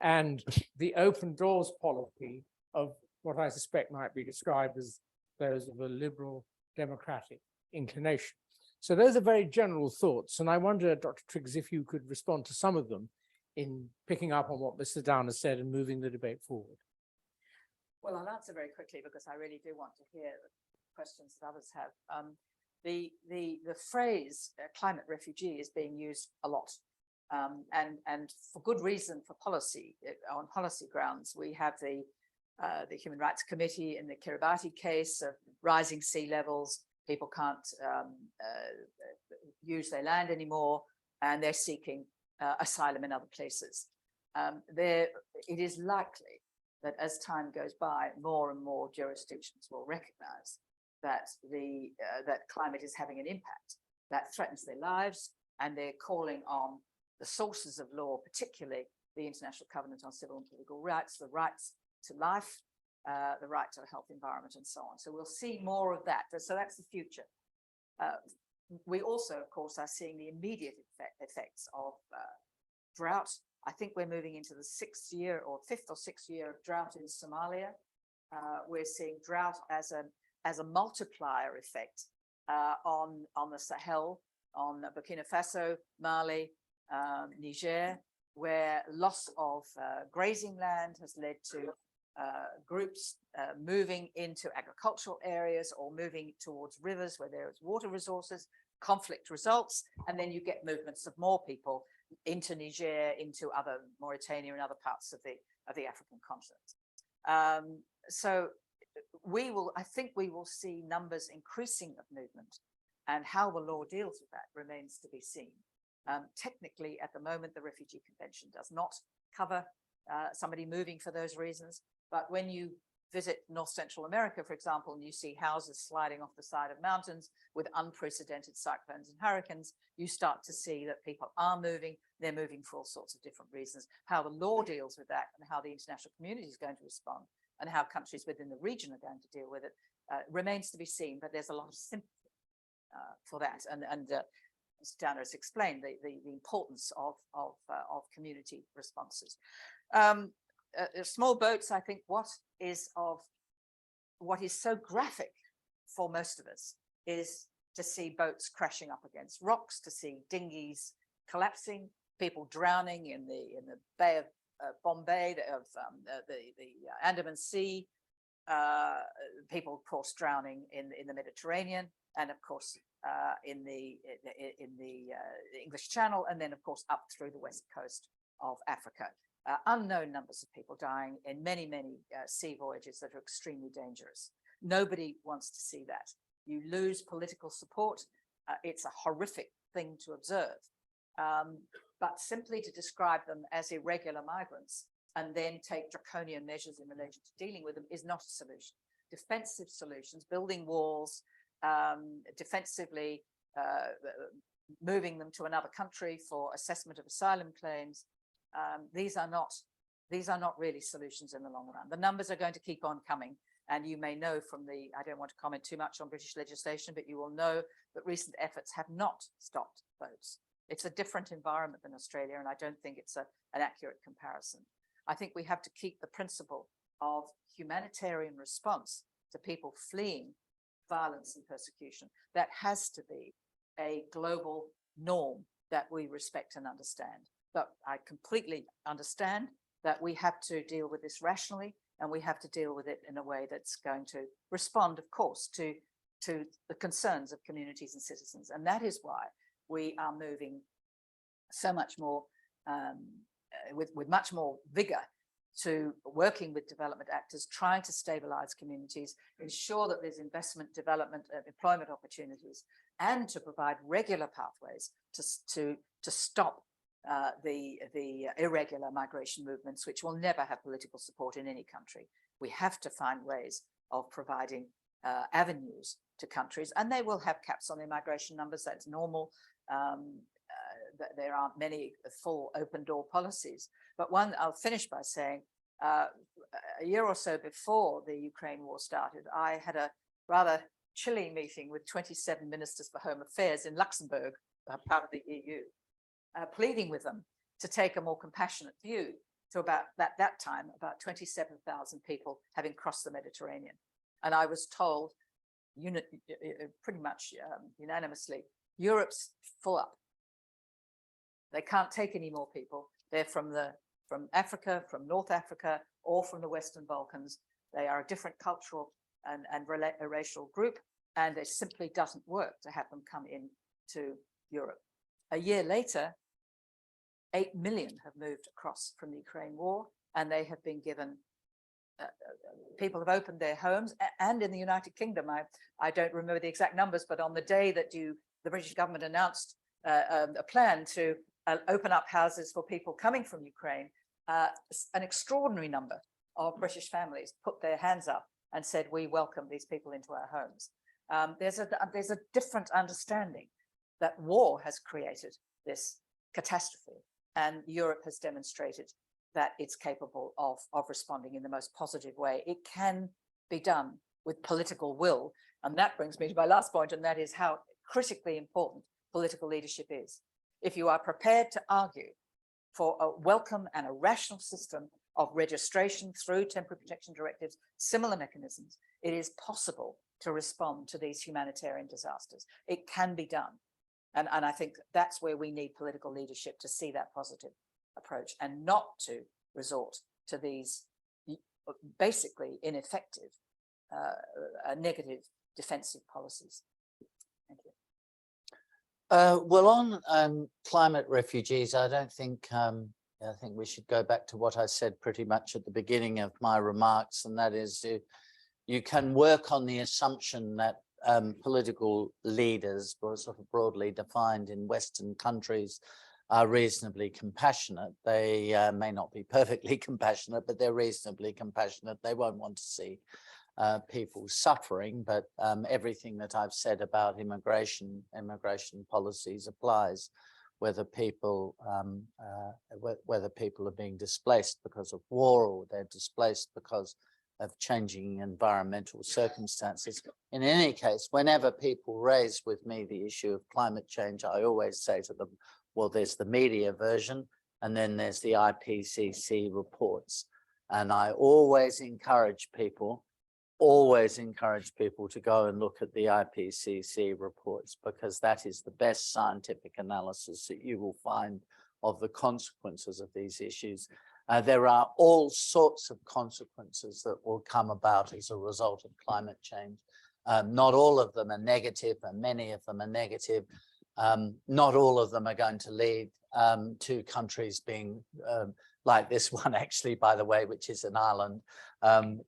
and the open doors policy of what I suspect might be described as those of a liberal democratic inclination. So those are very general thoughts, and I wonder, Dr. Triggs, if you could respond to some of them in picking up on what Mr. Downer said and moving the debate forward.
Well, I'll answer very quickly because I really do want to hear the questions that others have. The phrase climate refugee is being used a lot, and for good reason, for policy, on policy grounds. We have the Human Rights Committee in the Kiribati case of rising sea levels. People can't use their land anymore, and they're seeking asylum in other places. It is likely that as time goes by, more and more jurisdictions will recognize that that climate is having an impact that threatens their lives, and they're calling on the sources of law, particularly the International Covenant on Civil and Political Rights, the rights to life, the right to a healthy environment, and so on. So we'll see more of that. So that's the future. We also, of course, are seeing the immediate effects of drought. I think we're moving into the fifth or sixth year of drought in Somalia. We're seeing drought as a multiplier effect on the Sahel, on Burkina Faso, Mali, Niger, where loss of grazing land has led to groups moving into agricultural areas or moving towards rivers where there is water resources. Conflict results, and then you get movements of more people into Niger, into other Mauritania and other parts of the African continent. So I think we will see numbers increasing of movement, and how the law deals with that remains to be seen. Technically, at the moment, the Refugee Convention does not cover somebody moving for those reasons, but when you visit North Central America, for example, and you see houses sliding off the side of mountains with unprecedented cyclones and hurricanes, you start to see that people are moving. They're moving for all sorts of different reasons. How the law deals with that and how the international community is going to respond and how countries within the region are going to deal with it remains to be seen, but there's a lot of sympathy for that. And Mr. Downer has explained the importance of community responses. Small boats, I think what is so graphic for most of us is to see boats crashing up against rocks, to see dinghies collapsing, people drowning in the Bay of Bombay, the Andaman Sea, people, of course, drowning in the Mediterranean, and of course in the English Channel, and then of course up through the west coast of Africa. unknown numbers of people dying in many, many sea voyages that are extremely dangerous. Nobody wants to see that. You lose political support. It's a horrific thing to observe. But simply to describe them as irregular migrants and then take draconian measures in relation to dealing with them is not a solution. Defensive solutions, building walls, defensively moving them to another country for assessment of asylum claims, these are not really solutions in the long run. The numbers are going to keep on coming. And you may know from the, I don't want to comment too much on British legislation, but you will know that recent efforts have not stopped boats. It's a different environment than Australia, and I don't think it's an accurate comparison. I think we have to keep the principle of humanitarian response to people fleeing violence and persecution. That has to be a global norm that we respect and understand. But I completely understand that we have to deal with this rationally, and we have to deal with it in a way that's going to respond, of course, to the concerns of communities and citizens. And that is why we are moving so much more, with much more vigor, to working with development actors, trying to stabilize communities, ensure that there's investment, development, employment opportunities, and to provide regular pathways to stop the irregular migration movements, which will never have political support in any country. We have to find ways of providing avenues to countries, and they will have caps on their migration numbers. That's normal. There aren't many full open door policies. But one, I'll finish by saying, a year or so before the Ukraine war started, I had a rather chilly meeting with 27 ministers for home affairs in Luxembourg, part of the EU. Pleading with them to take a more compassionate view to about that time, about 27,000 people having crossed the Mediterranean. And I was told pretty much unanimously, Europe's full up. They can't take any more people. They're from Africa, from North Africa, or from the Western Balkans. They are a different cultural and racial group, and it simply doesn't work to have them come into Europe. A year later, 8 million have moved across from the Ukraine war, and they have been given, people have opened their homes, and in the United Kingdom, I don't remember the exact numbers, but on the day that the British government announced a plan to open up houses for people coming from Ukraine, an extraordinary number of British families put their hands up and said, we welcome these people into our homes. There's a different understanding that war has created this catastrophe, and Europe has demonstrated that it's capable of responding in the most positive way. It can be done with political will. And that brings me to my last point, and that is how critically important political leadership is. If you are prepared to argue for a welcome and a rational system of registration through temporary protection directives, similar mechanisms, it is possible to respond to these humanitarian disasters. It can be done. And I think that's where we need political leadership to see that positive approach and not to resort to these basically ineffective, negative defensive policies. Thank you.
Well, on climate refugees, I think we should go back to what I said pretty much at the beginning of my remarks, and that is you can work on the assumption that political leaders, sort of broadly defined in Western countries, are reasonably compassionate. They may not be perfectly compassionate, but they're reasonably compassionate. They won't want to see people suffering, but everything that I've said about immigration policies applies, whether people are being displaced because of war, or they're displaced because of changing environmental circumstances. In any case, whenever people raise with me the issue of climate change, I always say to them, well, there's the media version, and then there's the IPCC reports. And I always encourage people to go and look at the IPCC reports, because that is the best scientific analysis that you will find of the consequences of these issues. There are all sorts of consequences that will come about as a result of climate change. Not all of them are negative, and many of them are negative. Not all of them are going to lead to countries being like this one, actually, by the way, which is an island,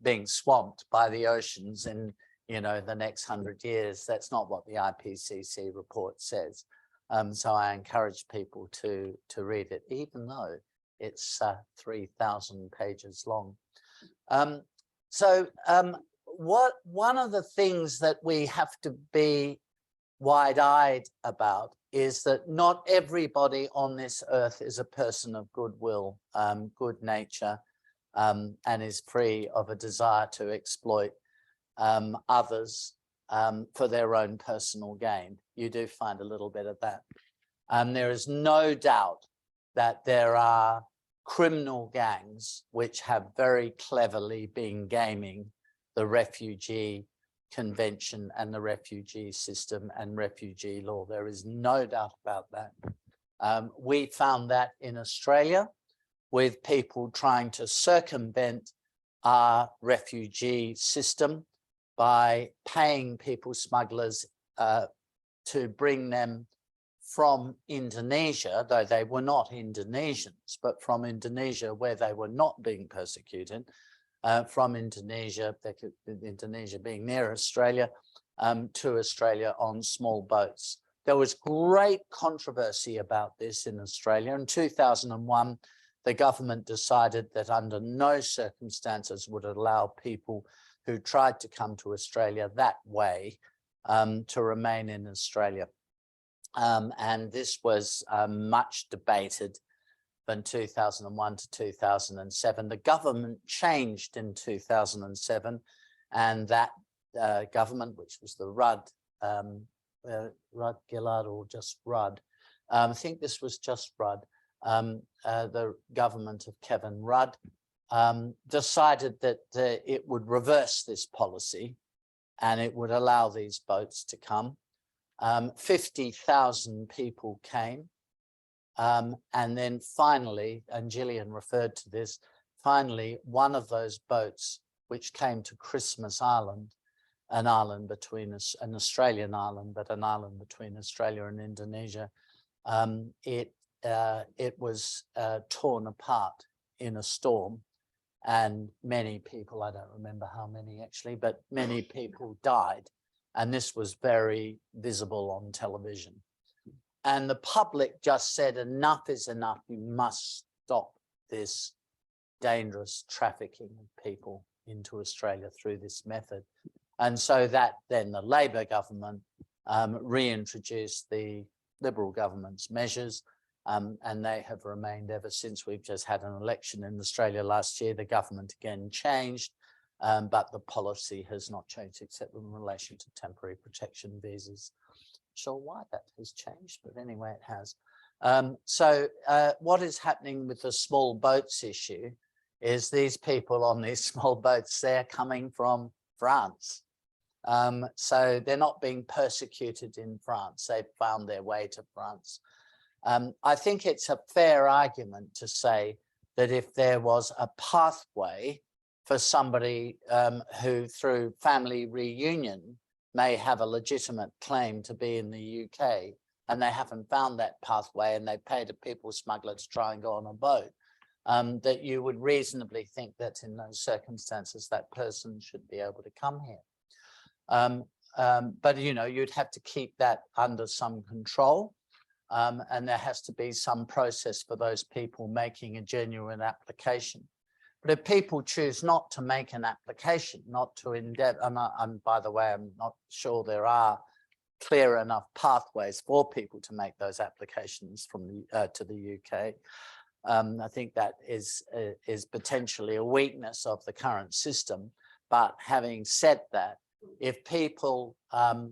being swamped by the oceans in, the next 100 years. That's not what the IPCC report says. So I encourage people to read it, even though it's 3,000 pages long. One of the things that we have to be wide-eyed about is that not everybody on this earth is a person of goodwill, good nature, and is free of a desire to exploit others for their own personal gain. You do find a little bit of that. There is no doubt that there are criminal gangs which have very cleverly been gaming the refugee convention and the refugee system and refugee law. There is no doubt about that. We found that in Australia with people trying to circumvent our refugee system by paying people smugglers to bring them from Indonesia, though they were not Indonesians, but from Indonesia where they were not being persecuted, from Indonesia, Indonesia being near Australia, to Australia on small boats. There was great controversy about this in Australia. In 2001, the government decided that under no circumstances would it allow people who tried to come to Australia that way to remain in Australia. And this was much debated from 2001 to 2007. The government changed in 2007, and that government, which was the Rudd, Gillard or just Rudd, I think this was just Rudd, the government of Kevin Rudd, decided that it would reverse this policy and it would allow these boats to come. 50,000 people came. And then finally, and Gillian referred to this, finally, one of those boats which came to Christmas Island, an island between us, an Australian island, but an island between Australia and Indonesia, it was torn apart in a storm, and many people, I don't remember how many actually, but many people died. And this was very visible on television. And the public just said, enough is enough. You must stop this dangerous trafficking of people into Australia through this method. And so that then the Labor government reintroduced the Liberal government's measures, and they have remained ever since. We've just had an election in Australia last year. The government again changed, but the policy has not changed except in relation to temporary protection visas. Sure why that has changed, but anyway, it has. What is happening with the small boats issue is these people on these small boats, they're coming from France. So they're not being persecuted in France. They've found their way to France. I think it's a fair argument to say that if there was a pathway for somebody who through family reunion may have a legitimate claim to be in the UK, and they haven't found that pathway and they paid a people smuggler to try and go on a boat, that you would reasonably think that in those circumstances that person should be able to come here. But you'd have to keep that under some control, and there has to be some process for those people making a genuine application. But if people choose not to make an application, not to endeavour, and by the way, I'm not sure there are clear enough pathways for people to make those applications from to the UK. I think that is potentially a weakness of the current system. But having said that, if people are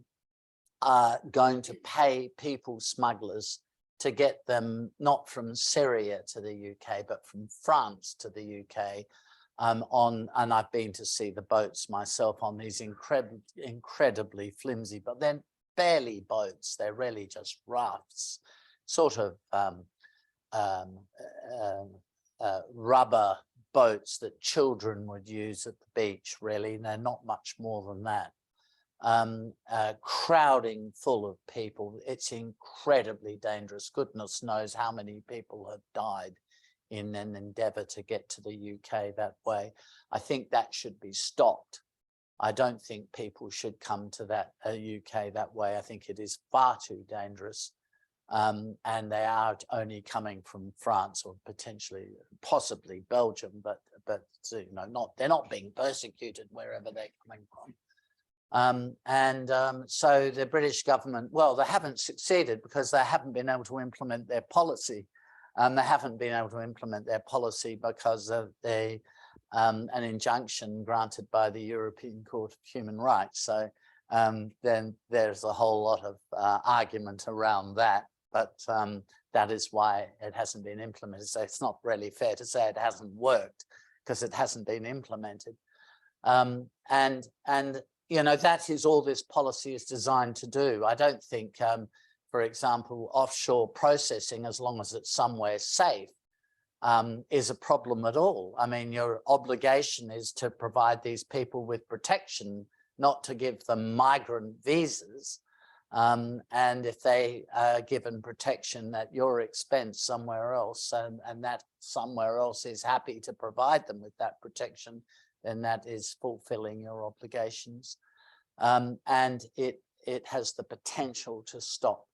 going to pay people smugglers to get them not from Syria to the UK, but from France to the UK, and I've been to see the boats myself on these incredibly flimsy, but they're barely boats, they're really just rafts, sort of rubber boats that children would use at the beach, really. They're not much more than that. crowding full of people. It's incredibly dangerous. Goodness knows how many people have died in an endeavour to get to the UK that way. I think that should be stopped. I don't think people should come to that UK that way. I think it is far too dangerous. And they are only coming from France or potentially, possibly Belgium, but you know, they're not being persecuted wherever they're coming from. So the British government, well, they haven't succeeded because they haven't been able to implement their policy. They haven't been able to implement their policy because of an injunction granted by the European Court of Human Rights. So then there's a whole lot of argument around that, but that is why it hasn't been implemented. So it's not really fair to say it hasn't worked because it hasn't been implemented. And you know, that is all this policy is designed to do. I don't think, for example, offshore processing, as long as it's somewhere safe, is a problem at all. I mean, your obligation is to provide these people with protection, not to give them migrant visas. And if they are given protection at your expense somewhere else, and that somewhere else is happy to provide them with that protection, then that is fulfilling your obligations. And it has the potential to stop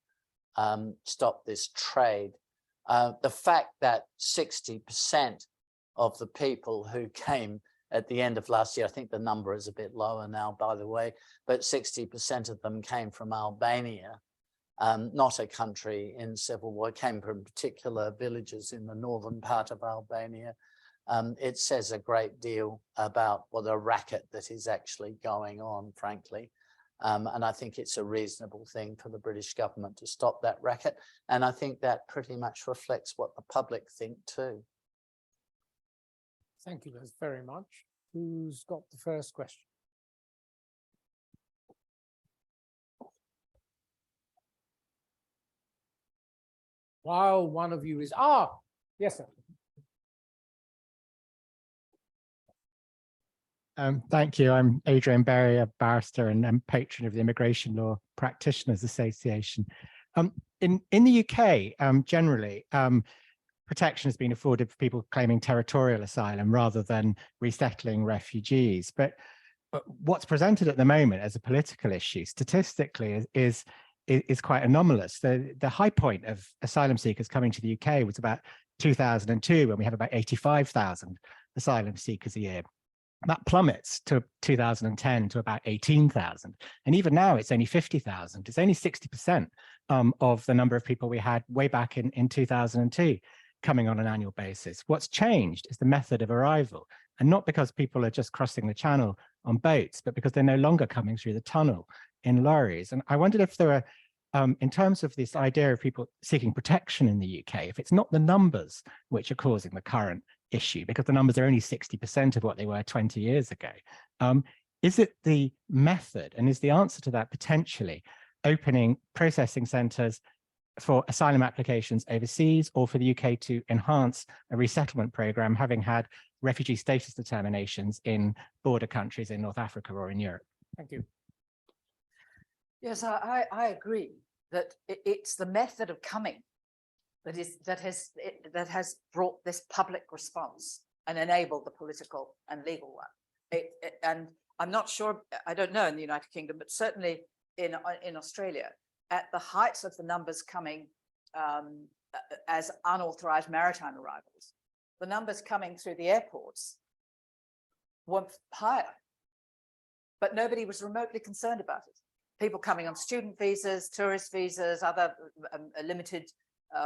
this trade. The fact that 60% of the people who came at the end of last year, I think the number is a bit lower now, by the way, but 60% of them came from Albania, not a country in civil war, came from particular villages in the northern part of Albania. It says a great deal about the racket that is actually going on, frankly. And I think it's a reasonable thing for the British government to stop that racket. And I think that pretty much reflects what the public think too.
Thank you guys very much. Who's got the first question? While one of you is, yes, sir.
Thank you. I'm Adrian Berry, a barrister and patron of the Immigration Law Practitioners Association. In the UK, generally, protection has been afforded for people claiming territorial asylum rather than resettling refugees. But what's presented at the moment as a political issue, statistically, is quite anomalous. The high point of asylum seekers coming to the UK was about 2002, when we had about 85,000 asylum seekers a year. That plummets to 2010 to about 18,000. And even now it's only 50,000. It's only 60% of the number of people we had way back in 2002 coming on an annual basis. What's changed is the method of arrival, and not because people are just crossing the channel on boats, but because they're no longer coming through the tunnel in lorries. And I wondered if there are, in terms of this idea of people seeking protection in the UK, if it's not the numbers which are causing the current issue, because the numbers are only 60% of what they were 20 years ago. Is it the method, and is the answer to that potentially opening processing centres for asylum applications overseas, or for the UK to enhance a resettlement programme, having had refugee status determinations in border countries in North Africa or in Europe?
Thank you.
Yes, I agree that it's the method of coming that has brought this public response and enabled the political and legal one. And I'm not sure, I don't know in the United Kingdom, but certainly in Australia, at the heights of the numbers coming as unauthorized maritime arrivals, the numbers coming through the airports were higher, but nobody was remotely concerned about it. People coming on student visas, tourist visas, other limited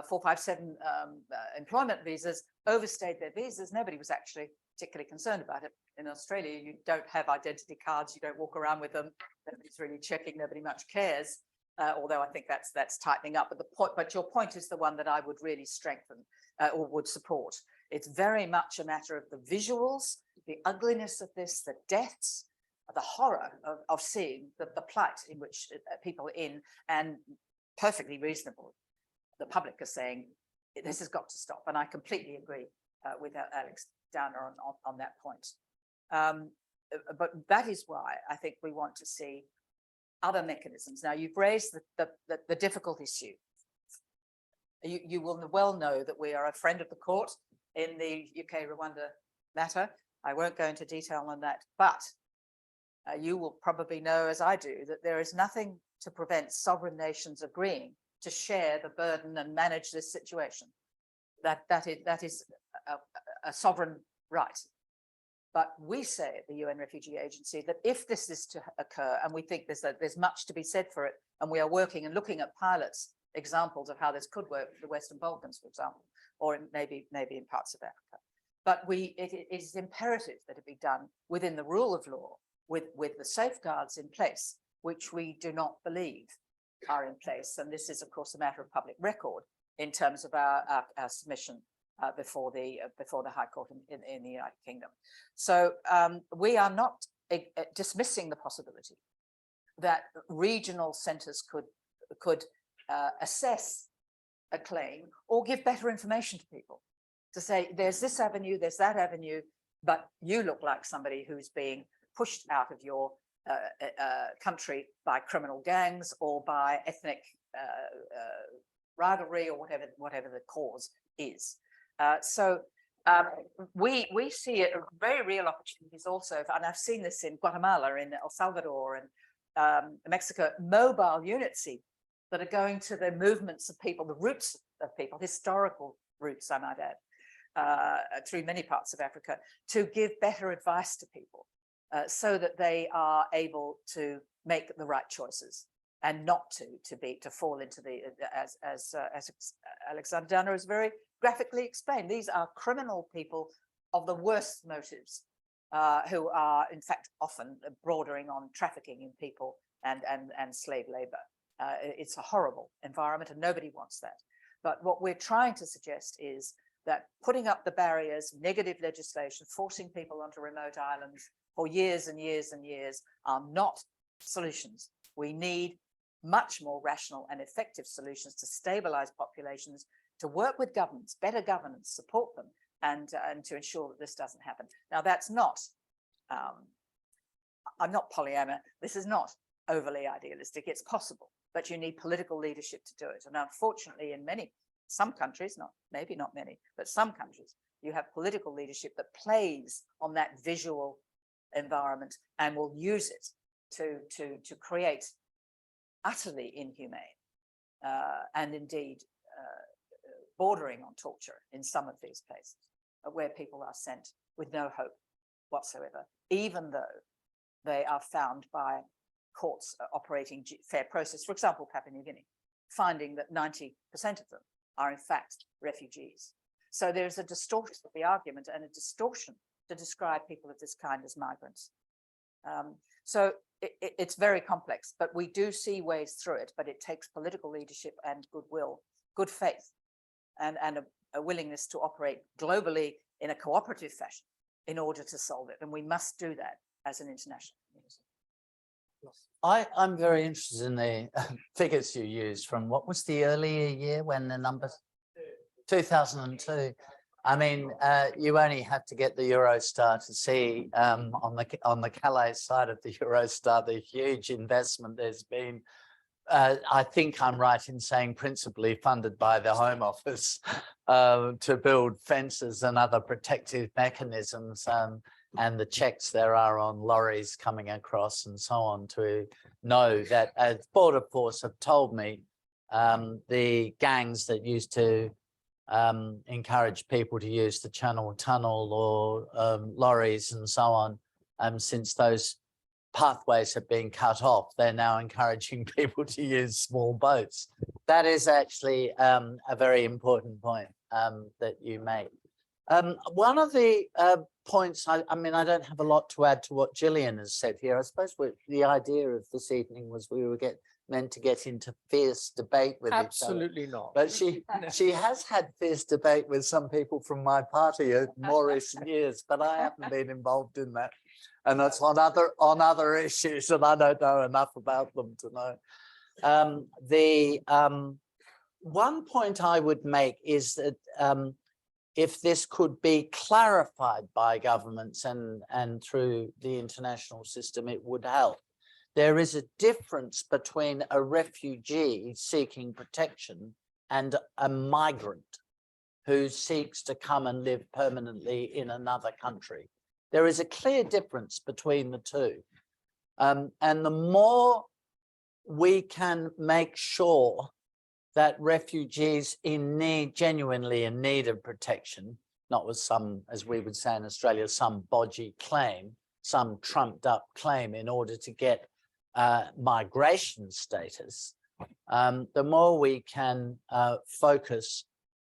457 employment visas overstayed their visas. Nobody was actually particularly concerned about it. In Australia, you don't have identity cards, you don't walk around with them. Nobody's really checking, nobody much cares. Although I think that's tightening up. But your point is the one that I would really strengthen or would support. It's very much a matter of the visuals, the ugliness of this, the deaths, the horror of seeing the plight in which people are in, and perfectly reasonable. The public are saying this has got to stop, and I completely agree with Alex Downer on that point. But that is why I think we want to see other mechanisms. Now, you've raised the difficult issue. You will well know that we are a friend of the court in the UK Rwanda matter. I won't go into detail on that, but you will probably know, as I do, that there is nothing to prevent sovereign nations agreeing to share the burden and manage this situation. That is a sovereign right. But we say at the UN Refugee Agency that if this is to occur, and we think there's much to be said for it, and we are working and looking at pilots, examples of how this could work for the Western Balkans, for example, or maybe in parts of Africa. But it is imperative that it be done within the rule of law, with the safeguards in place, which we do not believe are in place. And this is, of course, a matter of public record in terms of our submission before the High Court in the United Kingdom. So we are not dismissing the possibility that regional centres could assess a claim or give better information to people, to say there's this avenue, there's that avenue, but you look like somebody who's being pushed out of your country by criminal gangs or by ethnic rivalry or whatever the cause is. We see it very real opportunities also, and I've seen this in Guatemala, in El Salvador, and Mexico, mobile units that are going to the movements of people, the roots of people, historical roots, I might add, through many parts of Africa, to give better advice to people so that they are able to make the right choices and not to fall into the, as Alexander Downer has very graphically explained, these are criminal people of the worst motives who are in fact often bordering on trafficking in people and slave labor. It's a horrible environment and nobody wants that. But what we're trying to suggest is that putting up the barriers, negative legislation, forcing people onto remote islands for years and years and years are not solutions. We need much more rational and effective solutions to stabilize populations, to work with governments, better governance, support them, and to ensure that this doesn't happen. Now, that's not, I'm not Pollyanna, this is not overly idealistic, it's possible, but you need political leadership to do it. And unfortunately, in some countries, maybe not many, but some countries, you have political leadership that plays on that visual environment and will use it to create utterly inhumane and indeed bordering on torture in some of these places where people are sent with no hope whatsoever, even though they are found by courts operating fair process. For example, Papua New Guinea, finding that 90% of them are in fact refugees. So there's a distortion of the argument and a distortion to describe people of this kind as migrants. So it's very complex, but we do see ways through it, but it takes political leadership and goodwill, good faith, and a willingness to operate globally in a cooperative fashion in order to solve it. And we must do that as an international community.
I'm very interested in the figures you used from, what was the earlier year when the numbers? 2002. I mean, you only have to get the Eurostar to see on the Calais side of the Eurostar the huge investment there's been. I think I'm right in saying principally funded by the Home Office to build fences and other protective mechanisms, and the checks there are on lorries coming across and so on, to know that, as Border Force have told me, the gangs that used to encourage people to use the Channel Tunnel or lorries and so on, since those pathways have been cut off, they're now encouraging people to use small boats. That is actually a very important point that you make. One of the points, I mean, I don't have a lot to add to what Gillian has said here. I suppose the idea of this evening was we were meant to get into fierce debate with each other.
Absolutely not.
But she has had fierce debate with some people from my party in more recent years, but I haven't been involved in that. And that's on other issues, and I don't know enough about them to know. One point I would make is that if this could be clarified by governments and through the international system, it would help. there is a difference between a refugee seeking protection and a migrant who seeks to come and live permanently in another country. There is a clear difference between the two. And the more we can make sure that refugees in need, genuinely in need of protection, not with some, as we would say in Australia, some bodgy claim, some trumped up claim in order to get migration status, the more we can focus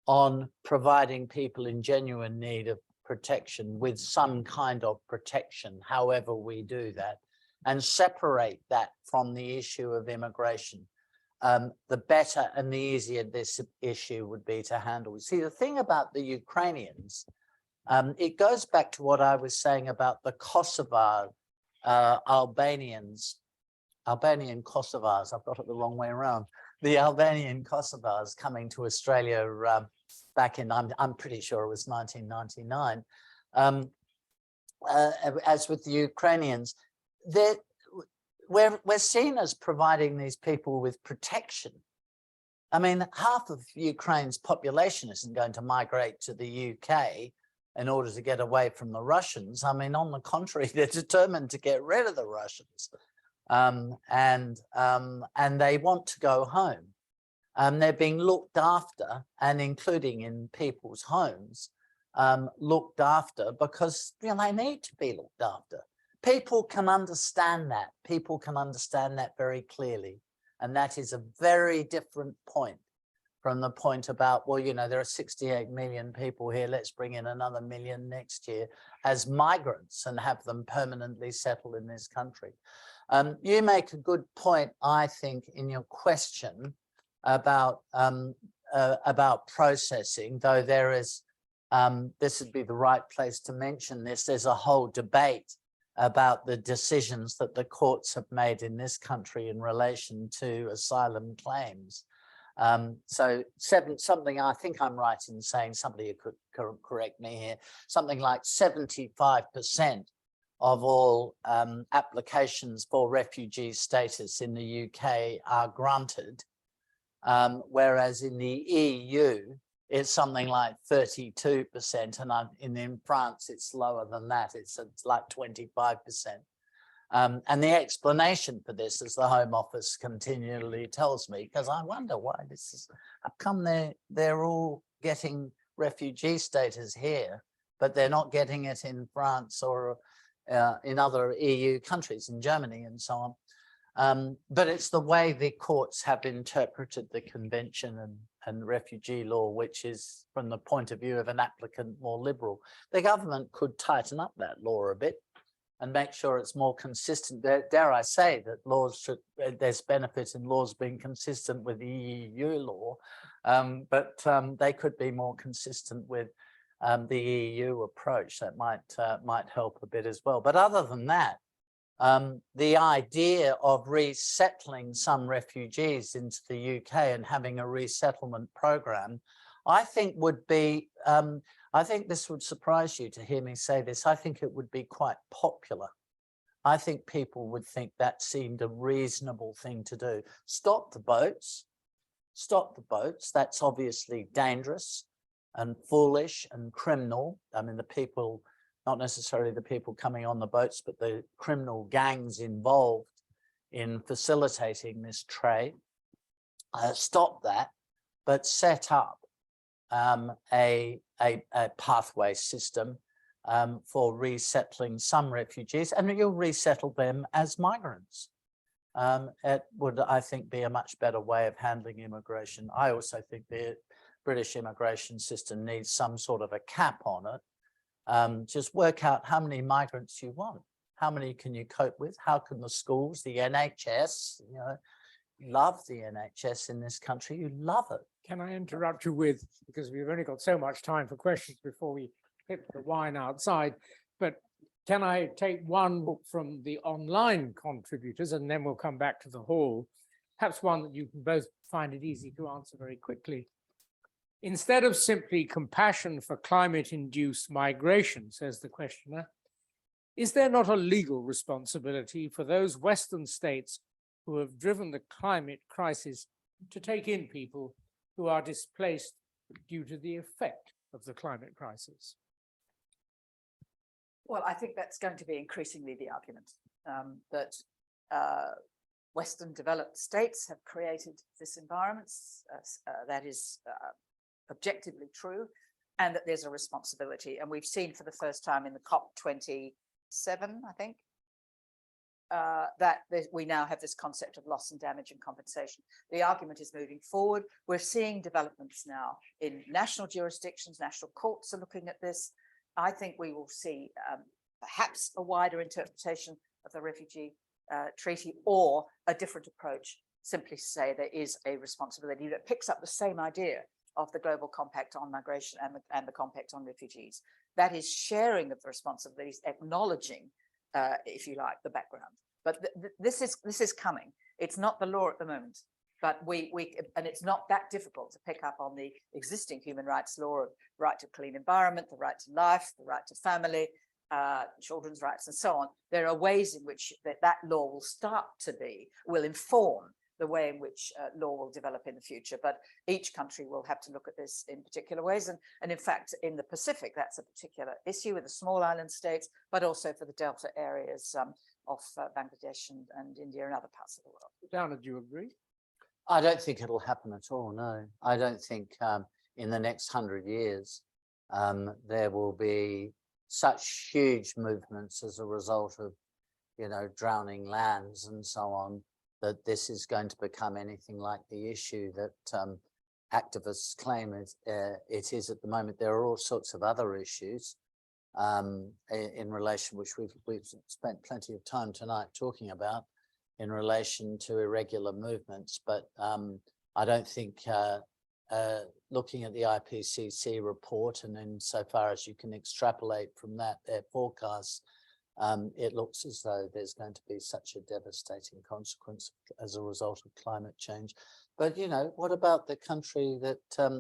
on providing people in genuine need of protection with some kind of protection, however we do that, and separate that from the issue of immigration, the better and the easier this issue would be to handle. See, the thing about the Ukrainians, it goes back to what I was saying about the Kosovar Albanian Kosovars, I've got it the wrong way around, the Albanian Kosovars coming to Australia back in, I'm pretty sure it was 1999. As with the Ukrainians, we're seen as providing these people with protection. I mean, half of Ukraine's population isn't going to migrate to the UK in order to get away from the Russians. I mean, on the contrary, they're determined to get rid of the Russians. And they want to go home. They're being looked after, and including in people's homes, looked after because they need to be looked after. People can understand that. People can understand that very clearly. And that is a very different point from the point about, well, there are 68 million people here. Let's bring in another million next year as migrants and have them permanently settle in this country. You make a good point, I think, in your question about processing, though there is, this would be the right place to mention this, there's a whole debate about the decisions that the courts have made in this country in relation to asylum claims. So something, I think I'm right in saying, somebody could correct me here, something like 75% of all applications for refugee status in the UK are granted, whereas in the EU, it's something like 32%, and in France, it's lower than that. It's like 25%. And the explanation for this, as the Home Office continually tells me, because I wonder why this is, how come they're all getting refugee status here, but they're not getting it in France or in other EU countries, in Germany and so on. But it's the way the courts have interpreted the convention and refugee law, which is, from the point of view of an applicant, more liberal. The government could tighten up that law a bit and make sure it's more consistent. Dare I say that laws should, there's benefit in laws being consistent with the EU law, but they could be more consistent with the EU approach. That might help a bit as well. But other than that, the idea of resettling some refugees into the UK and having a resettlement program, I think would be, I think this would surprise you to hear me say this, I think it would be quite popular. I think people would think that seemed a reasonable thing to do. Stop the boats, that's obviously dangerous and foolish and criminal. I mean, the people, not necessarily the people coming on the boats, but the criminal gangs involved in facilitating this trade. Stop that, but set up a pathway system for resettling some refugees, and you'll resettle them as migrants. It would, I think, be a much better way of handling immigration. I also think the British immigration system needs some sort of a cap on it. Just work out how many migrants you want. How many can you cope with? How can the schools, the NHS, you love the NHS in this country, you love it.
Can I interrupt you with, because we've only got so much time for questions before we hit the wine outside, but can I take one book from the online contributors and then we'll come back to the hall, perhaps one that you can both find it easy to answer very quickly. Instead of simply compassion for climate-induced migration, says the questioner, is there not a legal responsibility for those Western states who have driven the climate crisis to take in people who are displaced due to the effect of the climate crisis?
Well, I think that's going to be increasingly the argument, that Western developed states have created this environment that is objectively true, and that there's a responsibility. And we've seen for the first time in the COP27, I think, that we now have this concept of loss and damage and compensation. The argument is moving forward. We're seeing developments now in national jurisdictions. National courts are looking at this. I think we will see perhaps a wider interpretation of the refugee treaty, or a different approach, simply to say there is a responsibility that picks up the same idea of the Global Compact on Migration and the Compact on Refugees. That is sharing of the responsibilities, acknowledging, if you like, the background. But this is coming. It's not the law at the moment, but and it's not that difficult to pick up on the existing human rights law of right to clean environment, the right to life, the right to family, children's rights, and so on. There are ways in which that law will inform the way in which law will develop in the future. But each country will have to look at this in particular ways. And in fact, in the Pacific, that's a particular issue with the small island states, but also for the Delta areas of Bangladesh and India and other parts of the world.
Dana, do you agree?
I don't think it'll happen at all, no. I don't think in the next 100 years there will be such huge movements as a result of, drowning lands and so on, that this is going to become anything like the issue that activists claim it is at the moment. There are all sorts of other issues in relation, which we've spent plenty of time tonight talking about, in relation to irregular movements. But I don't think looking at the IPCC report, and then so far as you can extrapolate from that, their forecasts, it looks as though there's going to be such a devastating consequence as a result of climate change. But, what about the country that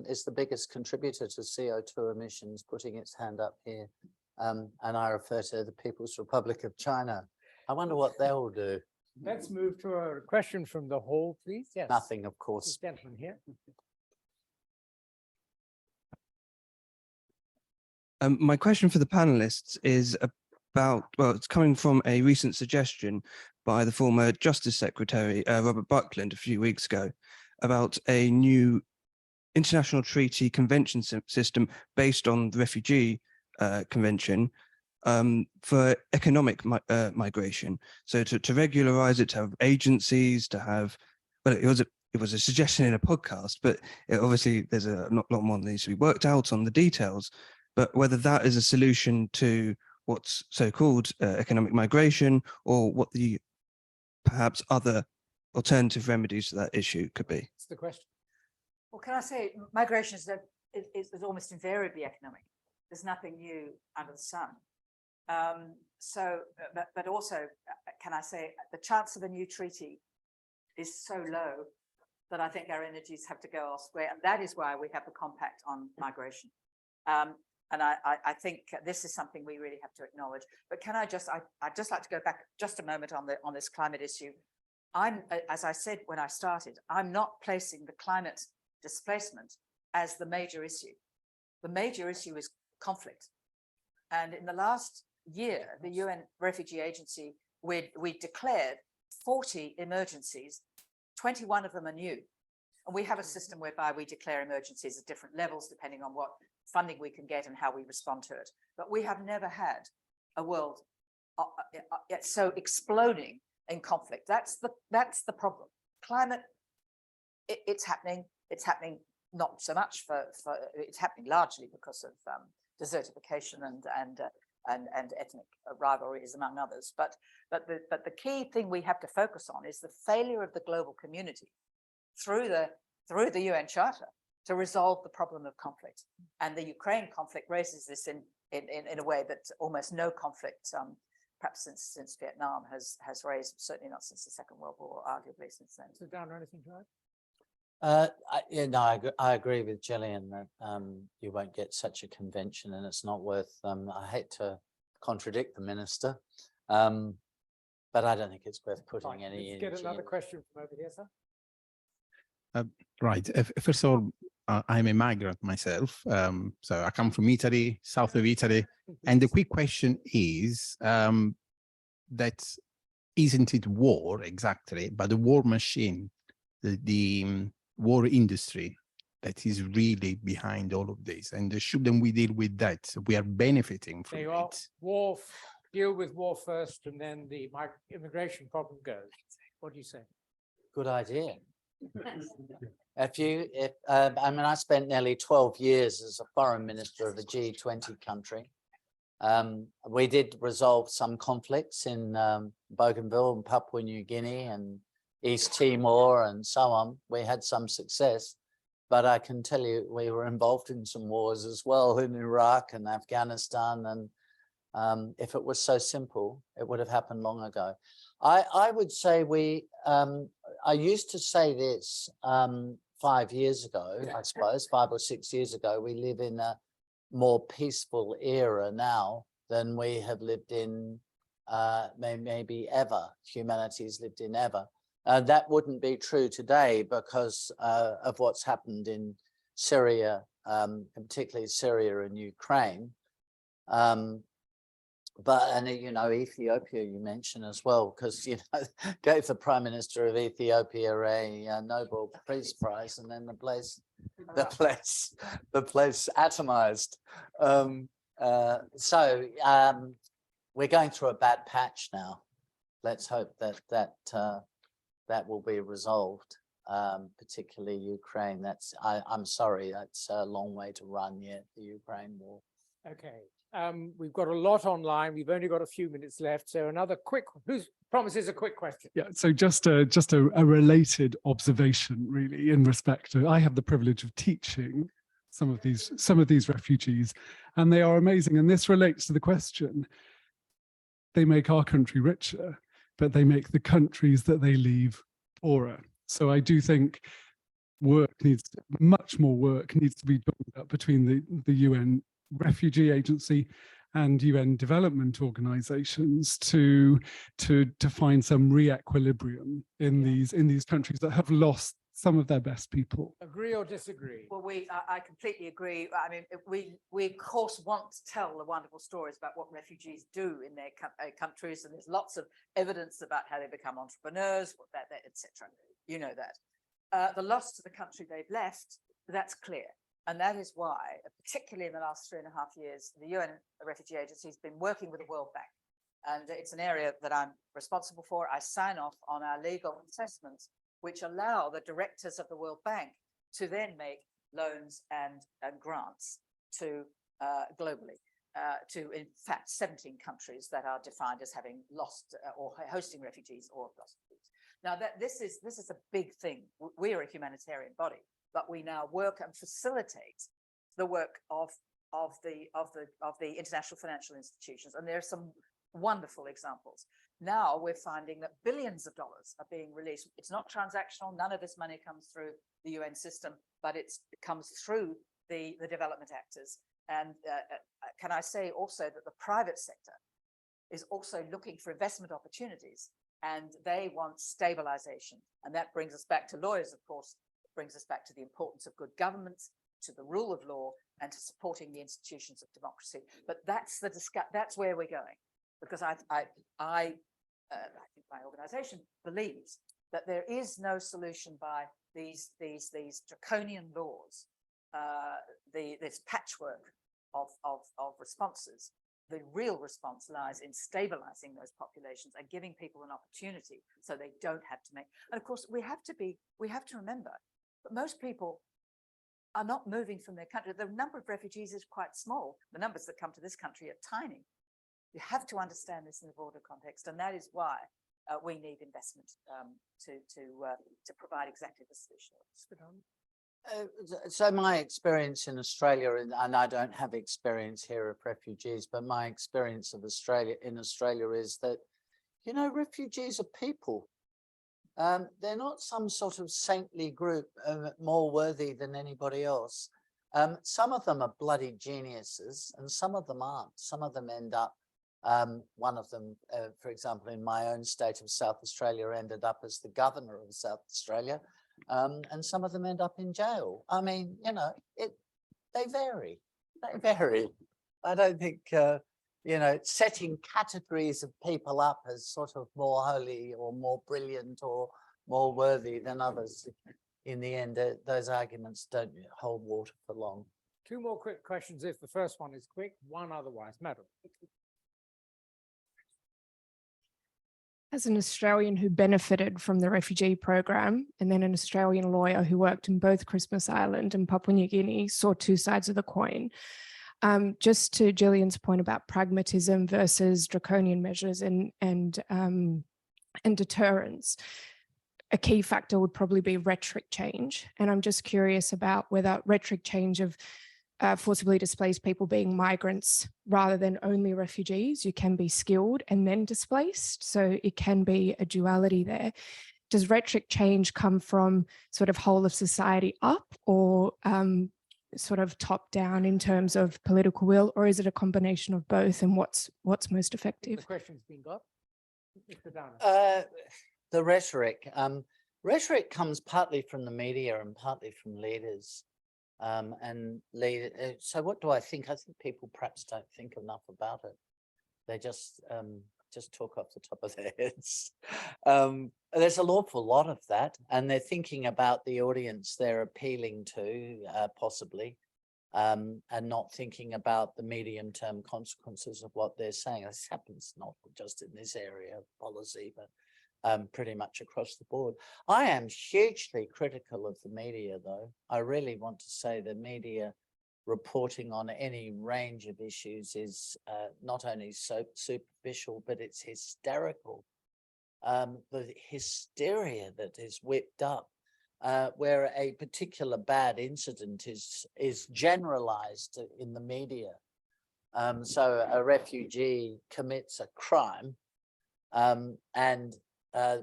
is the biggest contributor to CO2 emissions, putting its hand up here? And I refer to the People's Republic of China. I wonder what they'll do.
Let's move to a question from the hall, please. Yes.
Nothing, of course.
This gentleman here.
My question for the panelists is about, well, it's coming from a recent suggestion by the former Justice Secretary, Robert Buckland, a few weeks ago, about a new international treaty convention system based on the Refugee Convention for economic migration. So to regularize it, to have agencies, to have, well, it was a suggestion in a podcast, but obviously there's a lot more that needs to be worked out on the details. But whether that is a solution to what's so-called economic migration, or what the perhaps other alternative remedies to that issue could be.
That's the question.
Well, can I say migration is almost invariably economic. There's nothing new under the sun. But also, can I say, the chance of a new treaty is so low that I think our energies have to go elsewhere. And that is why we have the compact on migration. And I think this is something we really have to acknowledge. But can I'd just like to go back just a moment on this climate issue. As I said when I started, I'm not placing the climate displacement as the major issue. The major issue is conflict. And in the last year, the UN Refugee Agency, we declared 40 emergencies, 21 of them are new. And we have a system whereby we declare emergencies at different levels, depending on what funding we can get and how we respond to it. But we have never had a world so exploding in conflict. That's the problem. Climate, it's happening. It's happening not so much it's happening largely because of desertification and ethnic rivalries, among others. But the key thing we have to focus on is the failure of the global community through the UN Charter to resolve the problem of conflict. And the Ukraine conflict raises this in a way that almost no conflict, perhaps since Vietnam, has raised, certainly not since the Second World War, arguably since then.
So, Dan, anything to add?
I agree with Gillian that you won't get such a convention, and it's not worth, I hate to contradict the minister. But I don't think it's worth putting
Right,
any
let's get
energy
another
in.
question from over here, sir.
Right. First of all, I'm a migrant myself. So I come from Italy, south of Italy. And the quick question is that isn't it war exactly, but the war machine, the war industry that is really behind all of this. And shouldn't we deal with that? We are benefiting from
They are
it.
war, deal with war first, and then the immigration problem goes. What do you say?
Good idea. I mean, I spent nearly 12 years as a foreign minister of a G20 country. We did resolve some conflicts in Bougainville and Papua New Guinea and East Timor and so on. We had some success, but I can tell you we were involved in some wars as well in Iraq and Afghanistan. And if it was so simple, it would have happened long ago. I would say I used to say this 5 years ago, I suppose, 5 or 6 years ago. We live in a more peaceful era now than we have lived in maybe ever, humanity's lived in ever. That wouldn't be true today because of what's happened in Syria, and particularly Syria and Ukraine. And you know, Ethiopia you mentioned as well, because you know, gave the Prime Minister of Ethiopia a Nobel Peace Prize, and then the place atomized. We're going through a bad patch now. Let's hope that will be resolved, particularly Ukraine. I'm sorry, that's a long way to run yet, the Ukraine war.
Okay. We've got a lot online. We've only got a few minutes left. So another quick, who promises a quick question?
Yeah, so just a related observation, really, in respect to, I have the privilege of teaching some of these refugees, and they are amazing. And this relates to the question: they make our country richer, but they make the countries that they leave poorer. So I do think much more work needs to be done between the UN Refugee Agency and UN development organizations to find some re-equilibrium in these countries that have lost some of their best people.
Agree or disagree?
Well, I completely agree. I mean, we of course want to tell the wonderful stories about what refugees do in their countries, and there's lots of evidence about how they become entrepreneurs, etc. You know that. The loss to the country they've left, that's clear. And that is why, particularly in the last 3.5 years, the UN Refugee Agency has been working with the World Bank. And it's an area that I'm responsible for. I sign off on our legal assessments, which allow the directors of the World Bank to then make loans and grants to globally, to in fact 17 countries that are defined as having lost or hosting refugees or lost refugees. Now this is a big thing. We are a humanitarian body, but we now work and facilitate the work of the international financial institutions, and there are some wonderful examples. Now we're finding that billions of dollars are being released. It's not transactional. None of this money comes through the UN system, but it comes through the development actors. And can I say also that the private sector is also looking for investment opportunities, and they want stabilization. And that brings us back to lawyers, of course. Brings us back to the importance of good governance, to the rule of law, and to supporting the institutions of democracy. But that's where we're going, because I think my organisation believes that there is no solution by these draconian laws, this patchwork of responses. The real response lies in stabilizing those populations and giving people an opportunity so they don't have to make. And of course, we have to remember. But most people are not moving from their country. The number of refugees is quite small. The numbers that come to this country are tiny. You have to understand this in the broader context, and that is why we need investment to provide exactly the solution.
So my experience in Australia, and I don't have experience here of refugees, but my experience of Australia is that, you know, refugees are people. They're not some sort of saintly group more worthy than anybody else. Some of them are bloody geniuses and some of them aren't. Some of them end up One of them, for example, in my own state of South Australia, ended up as the governor of South Australia, and some of them end up in jail. I mean, you know, they vary. They vary. I don't think, you know, setting categories of people up as sort of more holy or more brilliant or more worthy than others. In the end, those arguments don't hold water for long.
2 more quick questions if the first one is quick, 1 otherwise. Madam.
As an Australian who benefited from the refugee program, and then an Australian lawyer who worked in both Christmas Island and Papua New Guinea, saw 2 sides of the coin. Just to Gillian's point about pragmatism versus draconian measures and deterrence, a key factor would probably be rhetoric change. And I'm just curious about whether rhetoric change of forcibly displaced people being migrants rather than only refugees. You can be skilled and then displaced. So it can be a duality there. Does rhetoric change come from sort of whole of society up, or sort of top down in terms of political will, or is it a combination of both, and what's most effective?
The question's been got. Mr. Downer.
The rhetoric. Rhetoric comes partly from the media and partly from leaders. So what do I think? I think people perhaps don't think enough about it. They just talk off the top of their heads. There's an awful lot of that, and they're thinking about the audience they're appealing to, possibly, and not thinking about the medium-term consequences of what they're saying. This happens not just in this area of policy, but pretty much across the board. I am hugely critical of the media, though. I really want to say the media reporting on any range of issues is not only so superficial, but it's hysterical. The hysteria that is whipped up where a particular bad incident is generalized in the media. So a refugee commits a crime, and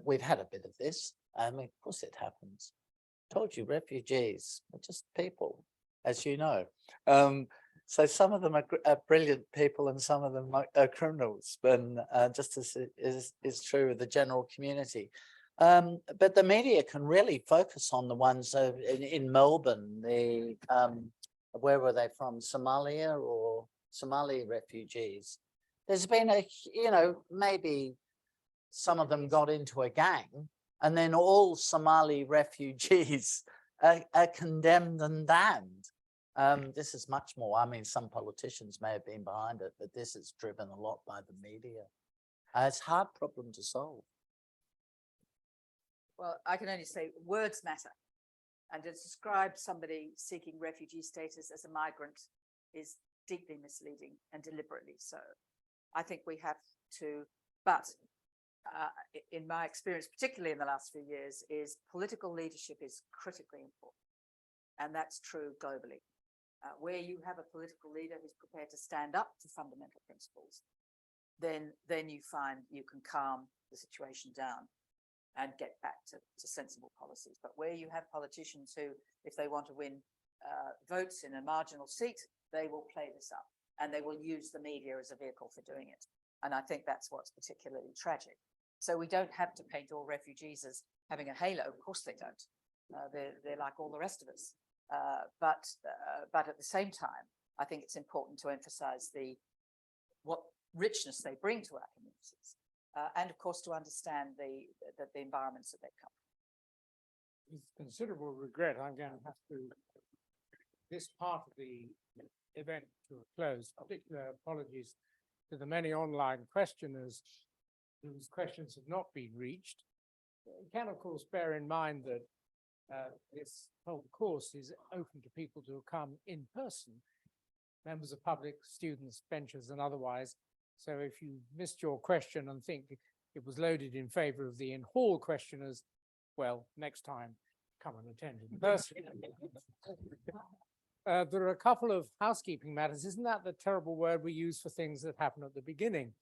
we've had a bit of this. I mean, of course it happens. Told you, refugees are just people, as you know. So some of them are brilliant people and some of them are criminals, and just as is true of the general community. But the media can really focus on the ones in Melbourne, where were they from? Somalia or Somali refugees. There's been maybe some of them got into a gang, and then all Somali refugees are condemned and damned. This is much more, I mean, some politicians may have been behind it, but this is driven a lot by the media. It's a hard problem to solve.
Well, I can only say words matter. And to describe somebody seeking refugee status as a migrant is deeply misleading and deliberately so. I think we have to, but in my experience, particularly in the last few years, is political leadership is critically important. And that's true globally. Where you have a political leader who's prepared to stand up to fundamental principles, then you find you can calm the situation down and get back to sensible policies. But where you have politicians who, if they want to win votes in a marginal seat, they will play this up and they will use the media as a vehicle for doing it. And I think that's what's particularly tragic. So we don't have to paint all refugees as having a halo. Of course they don't. They're like all the rest of us. But at the same time, I think it's important to emphasize what richness they bring to our communities. And of course, to understand the environments that they come from.
With considerable regret, I'm going to have to this part of the event to a close. Particular apologies to the many online questioners whose questions have not been reached. You can, of course, bear in mind that this whole course is open to people to come in person, members of public, students, benchers, and otherwise. So if you missed your question and think it was loaded in favor of the in-hall questioners, well, next time, come and attend in person. There are a couple of housekeeping matters. Isn't that the terrible word we use for things that happen at the beginning?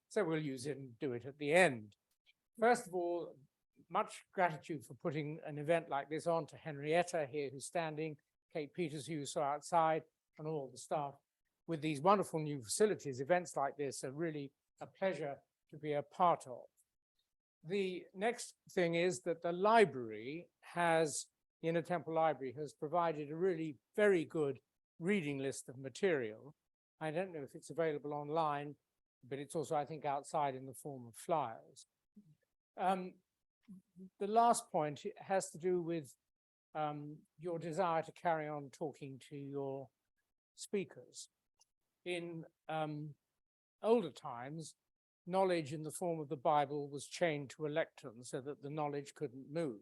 So we'll use it and do it at the end. First of all, much gratitude for putting an event like this on to Henrietta here, who's standing, Kate Peters, who you saw outside, and all the staff. With these wonderful new facilities, events like this are really a pleasure to be a part of. The next thing is that the library has, the Inner Temple Library has provided a really very good reading list of material. I don't know if it's available online, but it's also, I think, outside in the form of flyers. The last point has to do with your desire to carry on talking to your speakers. In older times, knowledge in the form of the Bible was chained to a lectern so that the knowledge couldn't move.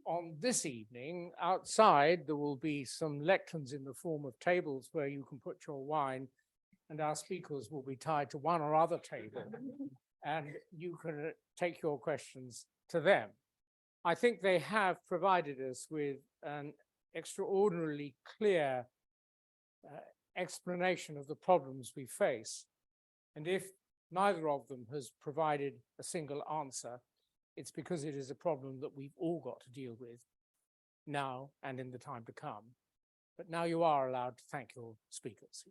On this evening, outside, there will be some lecterns in the form of tables where you can put your wine, and our speakers will be tied to one or other table, and you can take your questions to them. I think they have provided us with an extraordinarily clear explanation of the problems we face. And if neither of them has provided a single answer, it's because it is a problem that we've all got to deal with now and in the time to come. But now you are allowed to thank your speakers.